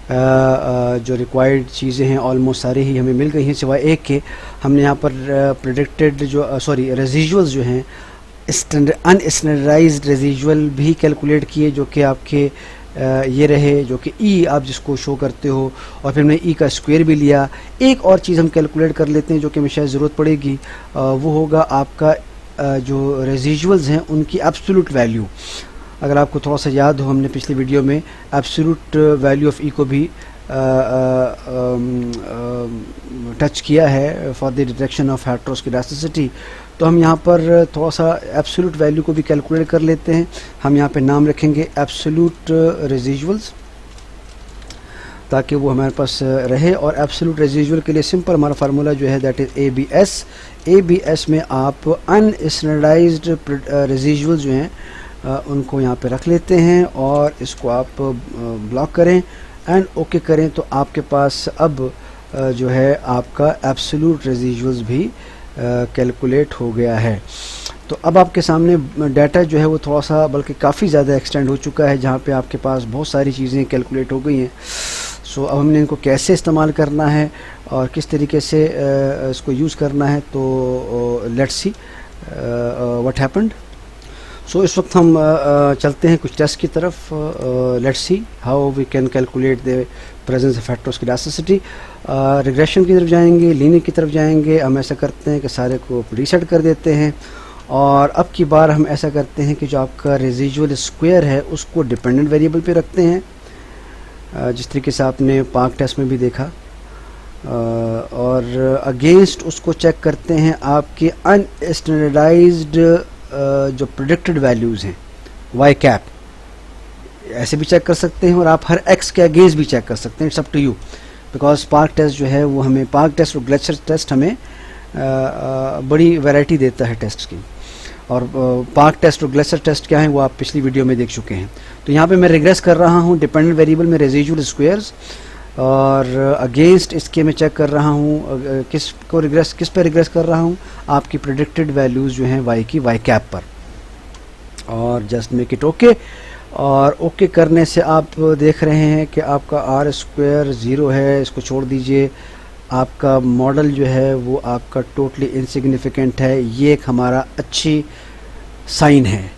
जो रिक्वायर्ड चीज़ें हैं ऑलमोस्ट सारी ही हमें मिल गई हैं, सिवाय एक के। हमने यहाँ पर प्रेडिक्टेड जो रेजिजुअल्स जो हैं अनस्टैंडर्डाइज्ड रेजिजुअल भी कैलकुलेट किए, जो कि आपके ये रहे, जो कि ई आप जिसको शो करते हो, और फिर हमने ई का स्क्वायर भी लिया। एक और चीज़ हम कैलकुलेट कर लेते हैं जो कि हमें शायद ज़रूरत पड़ेगी, वो होगा आपका जो रेजिजुअल्स हैं उनकी एब्सोल्यूट वैल्यू। अगर आपको थोड़ा सा याद हो, हमने पिछली वीडियो में एब्सोल्यूट वैल्यू ऑफ ई को भी टच किया है फॉर द डिटेक्शन ऑफ हेटेरोस्किडास्टिसिटी। तो हम यहाँ पर थोड़ा सा एब्सोल्यूट वैल्यू को भी कैलकुलेट कर लेते हैं। हम यहाँ पे नाम रखेंगे एब्सोल्यूट रेजिजुअल्स, ताकि वो हमारे पास रहे। और एब्सोल्यूट रेजिजुअल के लिए सिंपल हमारा फार्मूला जो है दैट इज़ ABS। ABS में आप अनस्टैंडर्डाइज्ड रेजिजुअल जो हैं उनको यहाँ पे रख लेते हैं, और इसको आप ब्लॉक करें एंड ओके करें, तो आपके पास अब जो है आपका एब्सोल्यूट रेजिजुअल्स भी कैलकुलेट हो गया है। तो अब आपके सामने डाटा जो है वो थोड़ा सा बल्कि काफ़ी ज़्यादा एक्सटेंड हो चुका है, जहाँ पे आपके पास बहुत सारी चीज़ें कैलकुलेट हो गई हैं। सो अब हमने इनको कैसे इस्तेमाल करना है और किस तरीके से इसको यूज़ करना है, तो let's see what happened. So इस वक्त हम चलते हैं कुछ टेस्ट की तरफ। Let's see how we can calculate the presence of heteroscedasticity. Regression की तरफ जाएंगे, लीनियर की तरफ जाएंगे। हम ऐसा करते हैं कि सारे को रीसेट कर देते हैं, और अब की बार हम ऐसा करते हैं कि जो आपका रेजिजुअल स्क्वायर है उसको डिपेंडेंट वेरिएबल पे रखते हैं, जिस तरीके से आपने पार्क टेस्ट में भी देखा। और अगेंस्ट उसको चेक करते हैं आपके अनस्टैंडर्डाइज्ड जो प्रेडिक्टेड वैल्यूज़ हैं वाई कैप, ऐसे भी चेक कर सकते हैं, और आप हर एक्स के अगेंस्ट भी चेक कर सकते हैं। It's up to you, because Park test जो है वो हमें, पार्क टेस्ट और ग्लेशियर टेस्ट हमें बड़ी वैरायटी देता है टेस्ट की। और पार्क टेस्ट और ग्लेशियर टेस्ट क्या है वो आप पिछली वीडियो में देख चुके हैं। तो यहाँ पे मैं रिग्रेस कर रहा हूँ डिपेंडेंट वेरिएबल में रेजिजुअल स्क्वायर्स, और अगेंस्ट इसके मैं चेक कर रहा हूँ किस पे रिग्रेस कर रहा हूँ, आपकी प्रेडिक्टेड वैल्यूज़ जो हैं वाई की वाई कैप पर। और जस्ट मेक इट ओके, और ओके करने से आप देख रहे हैं कि आपका आर स्क्वायर 0 है, इसको छोड़ दीजिए। आपका मॉडल जो है वो आपका टोटली इनसिग्निफिकेंट है। ये एक हमारा अच्छी साइन है।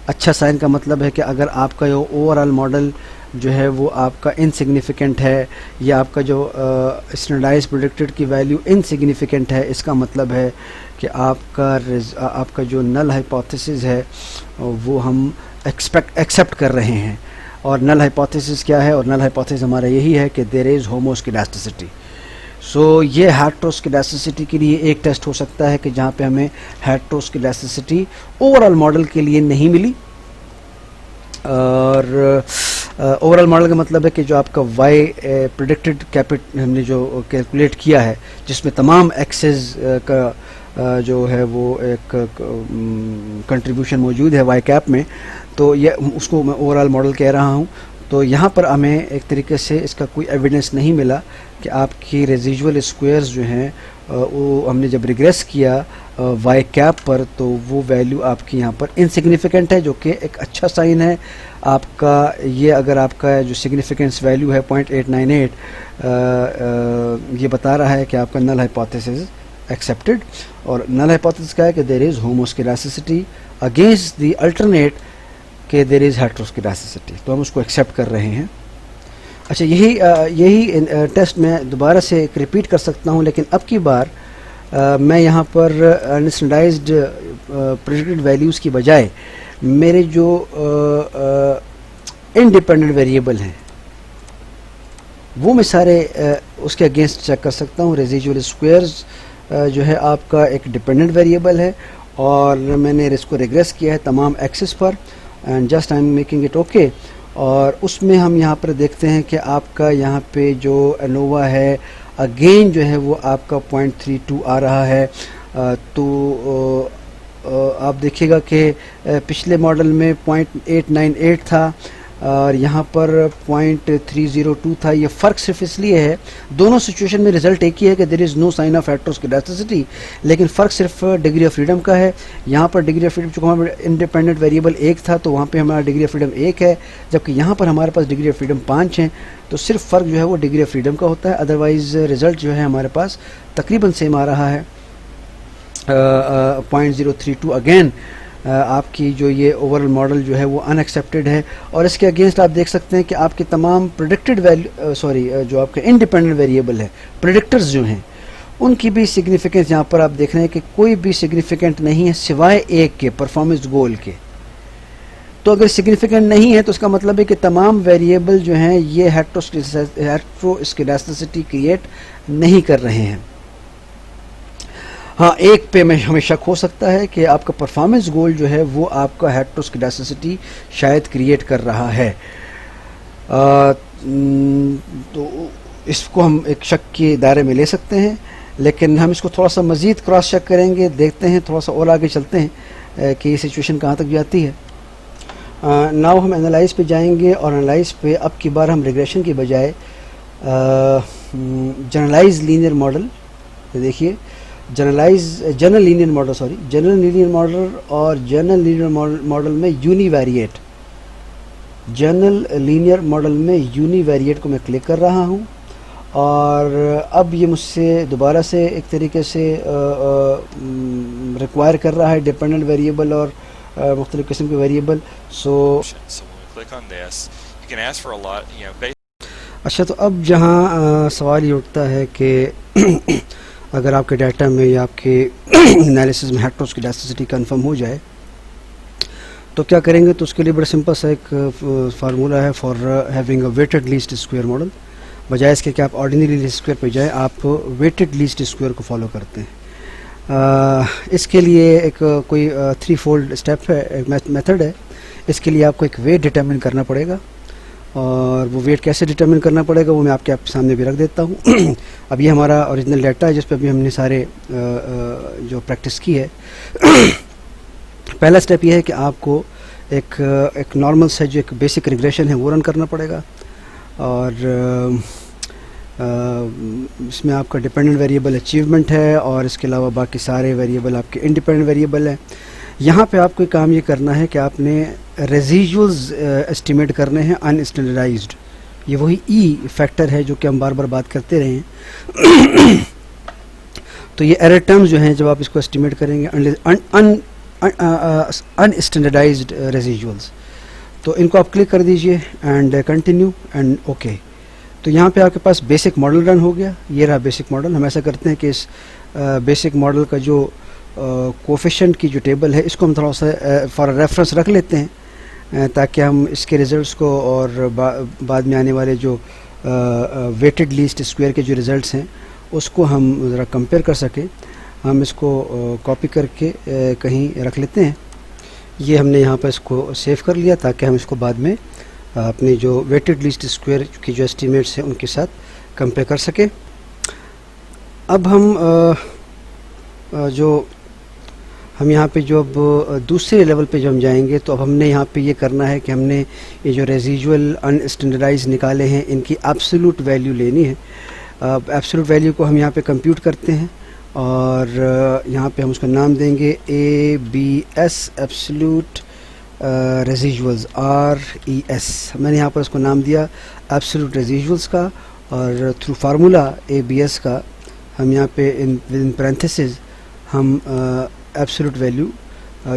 अच्छा साइन का मतलब है कि अगर आपका जो ओवरऑल मॉडल जो है वो आपका इनसिग्निफिकेंट है, या आपका जो स्टैंडर्डाइज्ड प्रेडिक्टेड की वैल्यू इनसिग्निफिकेंट है, इसका मतलब है कि आपका जो नल हाइपोथेसिस है वो हम एक्सेप्ट कर रहे हैं। और नल हाइपोथेसिस क्या है? और नल हाइपोथेसिस हमारा यही है कि देयर इज़ होमोस्किडास्टिसिटी। सो ये हेटेरोस्किडास्टिसिटी के लिए एक टेस्ट हो सकता है कि जहाँ पे हमें हेटेरोस्किडास्टिसिटी ओवरऑल मॉडल के लिए नहीं मिली। और ओवरऑल मॉडल का मतलब है कि जो आपका वाई प्रेडिक्टेड कैपिट हमने जो कैलकुलेट किया है, जिसमें तमाम एक्सेस का जो है वो एक कंट्रीब्यूशन मौजूद है वाई कैप में, तो ये उसको मैं ओवरऑल मॉडल कह रहा हूँ। तो यहाँ पर हमें एक तरीके से इसका कोई एविडेंस नहीं मिला कि आपकी रेजिजुअल स्क्वायर्स जो हैं वो हमने जब रिग्रेस किया वाई कैप पर, तो वो वैल्यू आपकी यहाँ पर इनसिग्निफिकेंट है, जो कि एक अच्छा साइन है आपका। ये अगर आपका जो सिग्निफिकेंस वैल्यू है 0.898, ये बता रहा है कि आपका नल हाइपोथेसिस एक्सेप्टेड। और नल हाइपोथेसिस क्या है कि there is homoscedasticity against the alternate कि देयर इज़ हेटेरोस्किडास्टिसिटी, तो हम उसको एक्सेप्ट कर रहे हैं। अच्छा, यही टेस्ट मैं दोबारा से एक रिपीट कर सकता हूँ, लेकिन अब की बार मैं यहाँ पर अनस्टैंडर्डाइज्ड प्रेडिक्टेड वैल्यूज़ की बजाय मेरे जो इंडिपेंडेंट वेरिएबल हैं वो मैं सारे उसके अगेंस्ट चेक कर सकता हूँ। रेजिजुअल स्क्वायर्स जो है आपका एक डिपेंडेंट वेरिएबल है, और मैंने इसको रिग्रेस किया है तमाम एक्सिस पर, and just I am making it okay. और उसमें हम यहाँ पर देखते हैं कि आपका यहाँ पे जो एनोवा है अगेन जो है वो आपका 0.32 आ रहा है। तो आप देखिएगा कि पिछले मॉडल में 0.898 था, और यहाँ पर 0.302 था। ये फ़र्क सिर्फ इसलिए है, दोनों सिचुएशन में रिजल्ट एक ही है कि there is no sign of heteroscedasticity, लेकिन फ़र्क सिर्फ डिग्री ऑफ फ्रीडम का है। यहाँ पर डिग्री ऑफ फ्रीडम, चूँकि हमारा इंडिपेंडेंट वेरिएबल 1 था तो वहाँ पे हमारा डिग्री ऑफ फ्रीडम 1 है, जबकि यहाँ पर हमारे पास डिग्री ऑफ फ्रीडम 5 हैं। तो सिर्फ फ़र्क जो है वो डिग्री ऑफ फ्रीडम का होता है, अदरवाइज़ रिज़ल्ट जो है हमारे पास तकरीबन सेम आ रहा है। 0.032 अगेन आपकी जो ये ओवरऑल मॉडल जो है वो अनएक्सेप्टेड है। और इसके अगेंस्ट आप देख सकते हैं कि आपके तमाम प्रेडिक्टेड वैल्यू जो आपके इंडिपेंडेंट वेरिएबल है, प्रेडिक्टर्स जो हैं, उनकी भी सिग्निफिकेंस यहाँ पर आप देख रहे हैं कि कोई भी सिग्निफिकेंट नहीं है सिवाय एक के, परफॉर्मेंस गोल के। तो अगर सिग्निफिकेंट नहीं है तो उसका मतलब है कि तमाम वेरिएबल जो हैं ये हेटेरोस्केडास्टिसिटी क्रिएट नहीं कर रहे हैं। हाँ, एक पे में हमें शक हो सकता है कि आपका परफॉर्मेंस गोल जो है वो आपका हेटेरोस्केडास्टिसिटी शायद क्रिएट कर रहा है। तो इसको हम एक शक के दायरे में ले सकते हैं, लेकिन हम इसको थोड़ा सा मज़ीद क्रॉस चेक करेंगे, देखते हैं, थोड़ा सा और आगे चलते हैं कि ये सिचुएशन कहाँ तक जाती है। नाउ हम एनालाइज पे जाएंगे और एनालाइज पे अब की बार हम रिग्रेशन की बजाय जनरलाइज लीनियर मॉडल, देखिए जनरल लीनियर मॉडल और जनरल लीनियर मॉडल में यूनिवेरिएट को मैं क्लिक कर रहा हूँ। और अब ये मुझसे दोबारा से एक तरीके से रिक्वायर कर रहा है डिपेंडेंट वेरिएबल और मुख्तलिफ किस्म के वेरिएबल। अच्छा, तो अब जहाँ सवाल ये उठता है कि अगर आपके डाटा में या आपके एनालिसिस में हेटेरोस्केडास्टिसिटी कंफर्म हो जाए तो क्या करेंगे। तो उसके लिए बड़ा सिंपल सा एक फार्मूला है for having a weighted least square model. बजाय इसके कि आप ऑर्डिनरी लीस्ट स्क्वायर पे जाए, आप वेटेड लीस्ट स्क्वायर को फॉलो करते हैं। इसके लिए एक कोई 3 फोल्ड स्टेप है, एक मेथड है। इसके लिए आपको एक वेट डिटरमिन करना पड़ेगा, और वो वेट कैसे डिटरमिन करना पड़ेगा वो मैं आपके सामने भी रख देता हूँ। अब ये हमारा ओरिजिनल डाटा है जिस पर अभी हमने सारे जो प्रैक्टिस की है। पहला स्टेप ये है कि आपको एक नॉर्मल से जो एक बेसिक रिग्रेशन है वो रन करना पड़ेगा, और इसमें आपका डिपेंडेंट वेरिएबल अचीवमेंट है और इसके अलावा बाकी सारे वेरिएबल आपके इंडिपेंडेंट वेरिएबल हैं। यहाँ पे आपको काम ये करना है कि आपने रेजिजुअल्स एस्टिमेट करने हैं अनस्टैंडर्डाइज्ड। ये वही ई फैक्टर है जो कि हम बार बार बात करते रहे हैं। तो ये एरर टर्म्स जो हैं जब आप इसको एस्टिमेट करेंगे अनस्टैंडर्डाइज्ड रेजिजुअल्स, तो इनको आप क्लिक कर दीजिए एंड कंटिन्यू एंड ओके। तो यहाँ पे आपके पास बेसिक मॉडल रन हो गया। ये रहा बेसिक मॉडल। हम ऐसा करते हैं कि इस बेसिक मॉडल का जो कोफिशिएंट की जो टेबल है इसको हम थोड़ा सा फॉर रेफरेंस रख लेते हैं, ताकि हम इसके रिज़ल्ट्स को और बाद में आने वाले जो वेटेड लीस्ट स्क्वायर के जो रिज़ल्ट्स हैं उसको हम ज़रा कंपेयर कर सकें। हम इसको कॉपी करके कहीं रख लेते हैं। ये हमने यहाँ पर इसको सेव कर लिया ताकि हम इसको बाद में अपनी जो वेटेड लीस्ट स्क्वायर की जो एस्टिमेट्स हैं उनके साथ कंपेयर कर सके। अब हम हम यहाँ पे जो अब दूसरे लेवल पे जो हम जाएंगे तो अब हमने यहाँ पे ये करना है कि हमने ये जो रेजिजुअल अनस्टैंडर्डाइज निकाले हैं इनकी एब्सोल्यूट वैल्यू लेनी है। एब्सोल्यूट वैल्यू को हम यहाँ पे कंप्यूट करते हैं और यहाँ पे हम उसका नाम देंगे ABS एब्सोल्यूट रेजिजुअल्स RES। मैंने यहाँ पर उसको नाम दिया एब्सोल्यूट रेजिजुअल्स का, और थ्रू फार्मूला ABS का हम यहाँ पे इन पैरेंथेसिस हम एब्सोल्यूट वैल्यू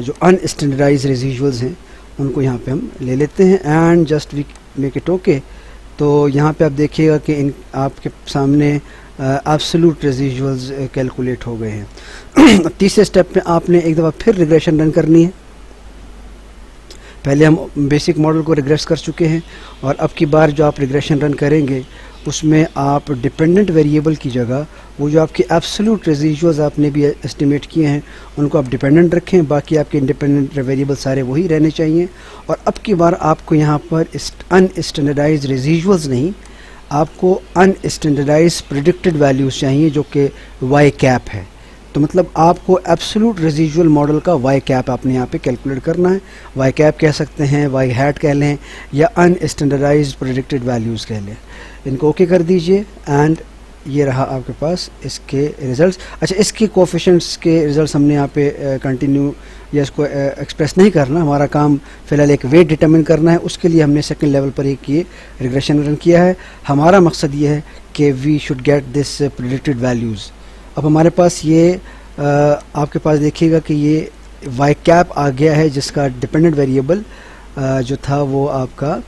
जो अनस्टैंडर्डाइज्ड रेजिजुअल्स हैं उनको यहाँ पे हम ले लेते हैं and just we make it okay. तो यहाँ पे आप देखिएगा कि इन आपके सामने एब्सोल्यूट रेजिजुअल्स कैलकुलेट हो गए हैं। तीसरे स्टेप पे आपने एक दफ़ा फिर रिग्रेशन रन करनी है। पहले हम बेसिक मॉडल को रिग्रेस कर चुके हैं और अब की बार जो आप रिग्रेशन रन करेंगे उसमें आप डिपेंडेंट वेरिएबल की जगह वो जो आपके एब्सोल्यूट रेजिजुअल्स आपने भी एस्टिमेट किए हैं उनको आप डिपेंडेंट रखें, बाकी आपके इंडिपेंडेंट वेरिएबल सारे वही रहने चाहिए। और अब की बार आपको यहाँ पर अनस्टैंडर्डाइज्ड रेजिजुअल्स नहीं, आपको अनस्टैंडर्डाइज्ड प्रेडिक्टेड वैल्यूज़ चाहिए जो कि y कैप है। तो मतलब आपको एब्सोल्यूट रेजिजुअल मॉडल का वाई कैप आपने यहाँ पे कैलकुलेट करना है। वाई कैप कह सकते हैं, वाई हैट कह लें, या अनस्टैंडर्डाइज्ड प्रेडिक्टेड वैल्यूज़ कह लें। इनको ओके कर दीजिए एंड ये रहा आपके पास इसके रिजल्ट्स। अच्छा, इसके कोफिशिएंट्स के रिजल्ट्स हमने यहाँ पे कंटिन्यू या इसको एक्सप्रेस नहीं करना, हमारा काम फ़िलहाल एक वेट डिटरमिन करना है। उसके लिए हमने सेकंड लेवल पर एक ये रिग्रेशन रन किया है। हमारा मकसद ये है कि we should get this predicted values. अब हमारे पास ये आपके पास देखिएगा कि ये वाई कैप आ गया है, जिसका डिपेंडेंट वेरिएबल जो था वो आपका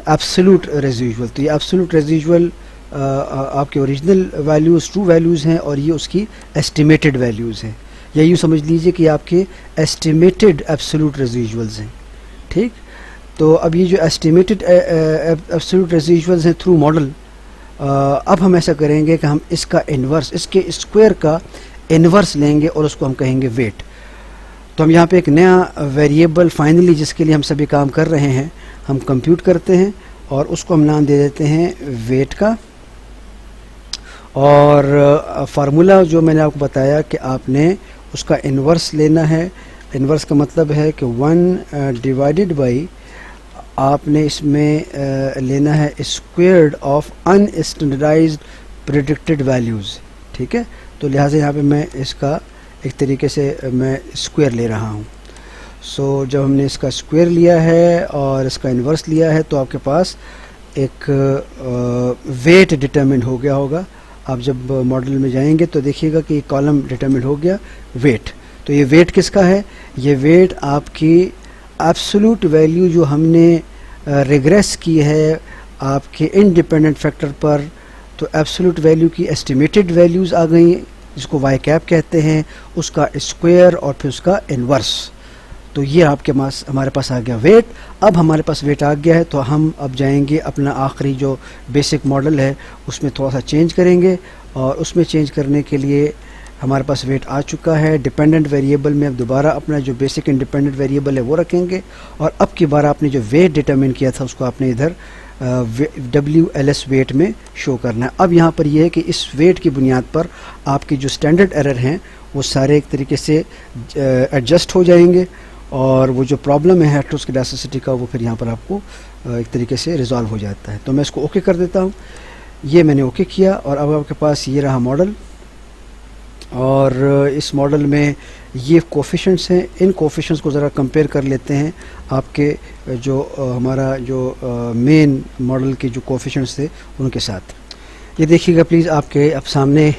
एब्सोल्यूट रेजिजुअल। तो ये एब्सोल्यूट रेजिजुअल आपके ओरिजिनल वैल्यूज़ ट्रू वैल्यूज़ हैं और ये उसकी एस्टिमेटेड वैल्यूज़ हैं, या यूँ समझ लीजिए कि आपके एस्टिमेटेड एब्सोल्यूट रेजिजुअल्स हैं। ठीक, तो अब ये जो एस्टिमेटेड एब्सोल्यूट रेजिजुअल्स हैं थ्रू मॉडल, अब हम ऐसा करेंगे कि हम इसका इन्वर्स, इसके स्क्वायर का इन्वर्स लेंगे और उसको हम कहेंगे वेट। तो हम यहाँ पे एक नया वेरिएबल फाइनली, जिसके लिए हम सभी काम कर रहे हैं, हम कंप्यूट करते हैं और उसको हम नाम दे देते हैं वेट का। और फार्मूला जो मैंने आपको बताया कि आपने उसका इन्वर्स लेना है। इन्वर्स का मतलब है कि 1 डिवाइडेड बाई आपने इसमें लेना है स्क्वायर्ड ऑफ अनस्टैंडर्डाइज्ड प्रेडिक्टेड वैल्यूज़। ठीक है, तो लिहाजा यहाँ पे मैं इसका एक तरीके से मैं स्क्वायर ले रहा हूँ। सो जब हमने इसका स्क्वायर लिया है और इसका इन्वर्स लिया है तो आपके पास एक वेट डिटरमिन हो गया होगा। आप जब मॉडल में जाएंगे तो देखिएगा कि कॉलम डिटरमिन हो गया वेट। तो ये वेट किसका है? ये वेट आपकी एब्सोल्यूट वैल्यू जो हमने रिग्रेस की है आपके इंडिपेंडेंट फैक्टर पर, तो एब्सोल्यूट वैल्यू की एस्टिमेटेड वैल्यूज़ आ गई, जिसको वाई कैप कहते हैं, उसका स्क्वायर और फिर उसका इन्वर्स। तो ये आपके पास हमारे पास आ गया वेट। अब हमारे पास वेट आ गया है तो हम अब जाएंगे अपना आखिरी जो बेसिक मॉडल है उसमें थोड़ा सा चेंज करेंगे, और उसमें चेंज करने के लिए हमारे पास वेट आ चुका है। डिपेंडेंट वेरिएबल में अब दोबारा अपना जो बेसिक इंडिपेंडेंट वेरिएबल है वो रखेंगे, और अब की बार आपने जो वेट डिटरमिन किया था उसको आपने इधर WLS वेट में शो करना है। अब यहाँ पर यह है कि इस वेट की बुनियाद पर आपके जो स्टैंडर्ड एरर हैं वो सारे एक तरीके से एडजस्ट हो जाएंगे, और वो जो प्रॉब्लम है हेटेरोस्केडास्टिसिटी का वो फिर यहाँ पर आपको एक तरीके से रिजॉल्व हो जाता है। तो मैं इसको ओके कर देता हूँ। ये मैंने ओके किया और अब आपके पास ये रहा मॉडल, और इस मॉडल में ये कोफिशिएंट्स हैं। इन कोफिशिएंट्स को ज़रा कंपेयर कर लेते हैं आपके जो हमारा जो मेन मॉडल के जो कोफिशिएंट्स थे उनके साथ। ये देखिएगा प्लीज़, आपके अब सामने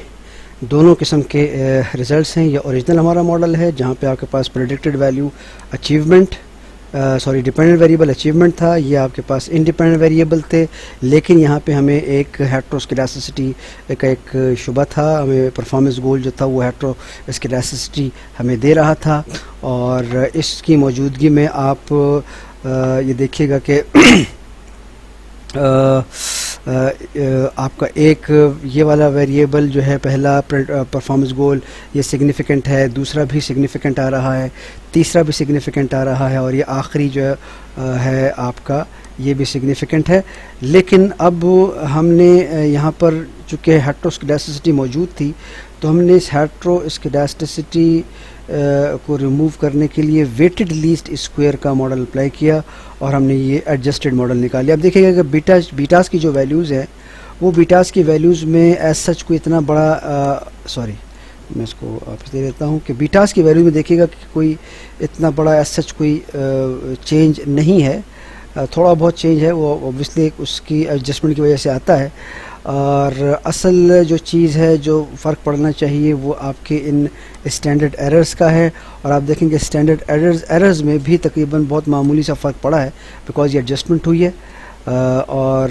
दोनों किस्म के रिज़ल्ट्स हैं। ये ओरिजिनल हमारा मॉडल है जहाँ पे आपके पास predicted value achievement dependent variable achievement था। ये आपके पास इंडिपेंडेंट वेरिएबल थे, लेकिन यहाँ पे हमें एक हेटेरोस्केडास्टिसिटी का एक शुबा था। हमें परफॉर्मेंस गोल जो था वो हेटेरोस्केडास्टिसिटी हमें दे रहा था, और इसकी मौजूदगी में आप ये देखिएगा कि आपका एक ये वाला वेरिएबल जो है पहला परफॉर्मेंस गोल ये सिग्निफिकेंट है, दूसरा भी सिग्निफिकेंट आ रहा है, तीसरा भी सिग्निफिकेंट आ रहा है, और ये आखिरी जो है आपका ये भी सिग्निफिकेंट है। लेकिन अब हमने यहाँ पर चूँकि हेटेरोस्केडास्टिसिटी मौजूद थी तो हमने इस हेटेरोस्केडास्टिसिटी को रिमूव करने के लिए वेटेड लीस्ट स्क्वायर का मॉडल अप्लाई किया और हमने ये एडजस्टेड मॉडल निकाल लिया। अब देखिएगा कि बीटास की जो वैल्यूज़ है वो बीटास की वैल्यूज़ में एज सच कोई इतना बड़ा मैं इसको वापस दे देता हूँ कि बीटास की वैल्यू में देखिएगा कि कोई इतना बड़ा एज सच कोई चेंज नहीं है। थोड़ा बहुत चेंज है, वो ऑब्वियसली उसकी एडजस्टमेंट की वजह से आता है, और असल जो चीज़ है जो फ़र्क पड़ना चाहिए वो आपके इन स्टैंडर्ड एरर्स का है। और आप देखेंगे स्टैंडर्ड एरर्स में भी तकरीबन बहुत मामूली सा फ़र्क पड़ा है, बिकॉज ये एडजस्टमेंट हुई है। और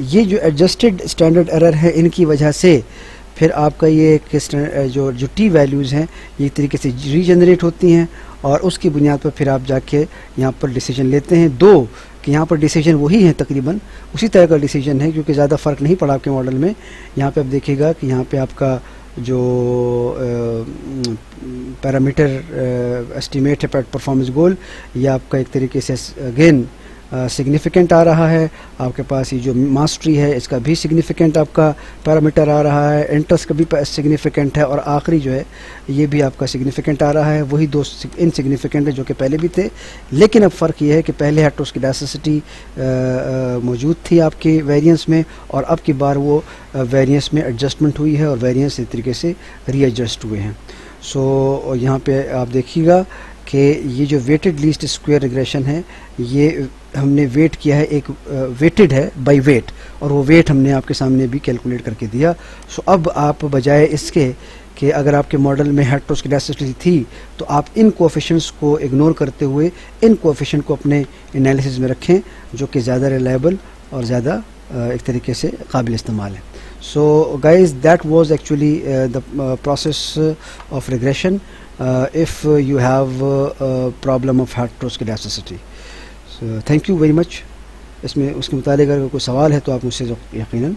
ये जो एडजस्टेड स्टैंडर्ड एरर है इनकी वजह से फिर आपका ये जो टी वैल्यूज़ हैं ये एक तरीके से रीजनरेट होती हैं, और उसकी बुनियाद पर फिर आप जाके यहाँ पर डिसीजन लेते हैं। दो कि यहाँ पर डिसीजन वही है, तकरीबन उसी तरह का डिसीजन है, क्योंकि ज़्यादा फ़र्क नहीं पड़ा आपके मॉडल में। यहाँ पे आप देखिएगा कि यहाँ पे आपका जो पैरामीटर एस्टिमेट है परफॉर्मेंस गोल, ये आपका एक तरीके से अगेन सिग्निफिकेंट आ रहा है, आपके पास ये जो मास्टरी है इसका भी सिग्निफिकेंट आपका पैरामीटर आ रहा है, इंटरेस्ट का भी सिग्निफिकेंट है, और आखिरी जो है ये भी आपका सिग्निफिकेंट आ रहा है। वही दो इनसिग्निफिकेंट है जो कि पहले भी थे, लेकिन अब फ़र्क ये है कि पहले हेटेरोस्केडासिटी मौजूद थी आपके वेरिएंस में, और अब की बार वो वेरिएंस में एडजस्टमेंट हुई है और वेरिएंस इस तरीके से रीएडजस्ट हुए हैं। सो यहाँ पे आप देखिएगा कि ये जो वेटेड लीस्ट स्क्वायर रिग्रेशन है, ये हमने वेट किया है, एक वेटेड है बाय वेट, और वो वेट हमने आपके सामने भी कैलकुलेट करके दिया। सो अब आप बजाय इसके कि अगर आपके मॉडल में हेटेरोस्केडासिटी थी तो आप इन कोएफिशिएंट्स को इग्नोर करते हुए इन कोएफिशिएंट को अपने एनालिसिस में रखें, जो कि ज़्यादा रिलायबल और ज़्यादा एक तरीके से काबिल इस्तेमाल है। So guys, that was actually the process of regression if you have a problem of heteroskedasticity. So thank you very much. इसमें उसके मुतालिक अगर कोई सवाल है तो आप मुझसे यकीनन